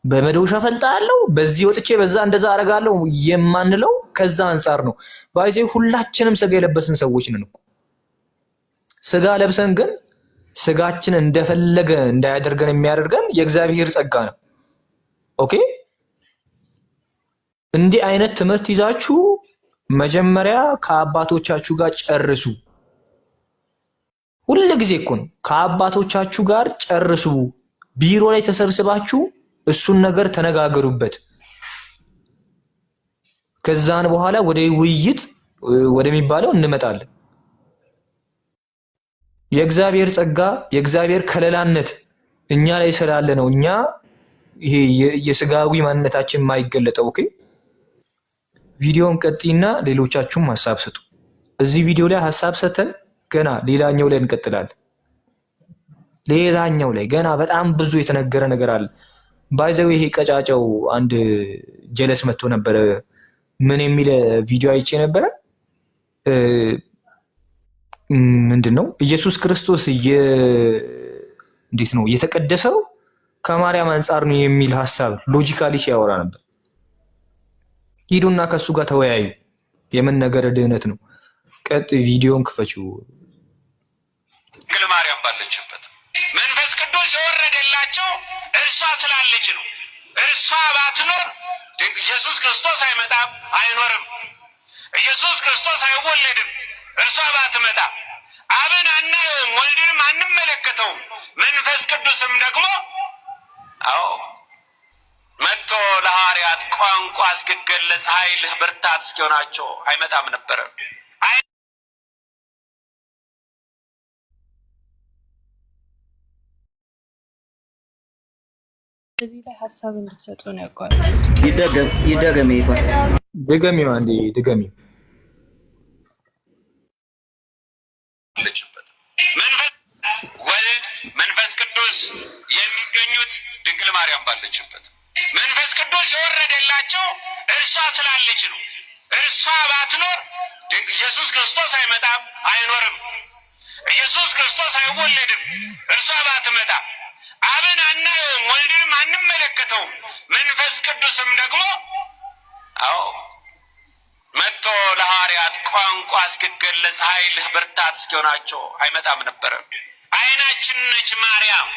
በመዶሻ ፈልጣለሁ በዚህ ወጥቼ በዛ እንደዛ አረጋለሁ የማንለው ከዛ አንፃር ነው። ባይዜ ሁላችንም ስጋ የለበስን ሰዎች ነን እኮ። ስጋ ለብሰን ግን ስጋችን እንደፈለገ እንዳያደርገን የሚያደርገን የእግዚአብሔር ጸጋ ነው። ኦኬ እንዲህ አይነት ትምህርት ይዛችሁ መጀመሪያ ከአባቶቻችሁ ጋር ጨርሱ። ሁሉ ጊዜ እኮ ነው ከአባቶቻችሁ ጋር ጨርሱ። ቢሮ ላይ ተሰብስባችሁ እሱን ነገር ተነጋገሩበት። ከዛን በኋላ ወደ ውይይት ወደሚባለው እንመጣለን። የእግዚአብሔር ጸጋ የእግዚአብሔር ከለላነት እኛ ላይ ስላለ ነው እኛ ይሄ የስጋዊ ማንነታችን የማይገለጠው። ኦኬ ቪዲዮን ቀጥይና ሌሎቻችሁም ሐሳብ ስጡ። እዚህ ቪዲዮ ላይ ሐሳብ ሰተን ገና ሌላኛው ላይ እንቀጥላለን። ሌላኛው ላይ ገና በጣም ብዙ የተነገረ ነገር አለ። ባይዘው ይሄ ቀጫጫው አንድ ጀለስ መጥቶ ነበር። ምን የሚል ቪዲዮ አይቼ ነበረ። ምንድነው ኢየሱስ ክርስቶስ እንዴት ነው የተቀደሰው ከማርያም አንጻር ነው የሚል ሐሳብ ሎጂካሊ ሲያወራ ነበር። ሂዱና ከሱ ጋር ተወያዩ። የምን ነገር ድህነት ነው? ቀጥ ቪዲዮን ክፈችው። ድንግል ማርያም ባለችበት መንፈስ ቅዱስ የወረደላቸው እርሷ ስላለች ነው። እርሷ ባትኖር ኢየሱስ ክርስቶስ አይመጣም፣ አይኖርም። ኢየሱስ ክርስቶስ አይወለድም እርሷ ባትመጣ። አብን አናየውም፣ ወልድንም አንመለከተውም። መንፈስ ቅዱስም ደግሞ አዎ መጥቶ ለሐዋርያት ቋንቋ እስኪገለጽ ኃይል ብርታት እስኪሆናቸው አይመጣም ነበረ። በዚህ ላይ ሀሳብ እንድትሰጡ ነው ያቋል። ይደገም ይፋት ድገሚው አንዴ ድገሚው። ወልድ መንፈስ ቅዱስ የሚገኙት ድንግል ማርያም ባለችበት መንፈስ ቅዱስ የወረደላቸው እርሷ ስላለች ነው። እርሷ ባትኖር ኢየሱስ ክርስቶስ አይመጣም፣ አይኖርም። ኢየሱስ ክርስቶስ አይወለድም እርሷ ባትመጣ። አብን አናየውም፣ ወልድንም አንመለከተውም። መንፈስ ቅዱስም ደግሞ አዎ መጥቶ ለሐዋርያት ቋንቋ እስኪገለጽ ኃይል ብርታት እስኪሆናቸው አይመጣም ነበረ። አይናችን ነች ማርያም።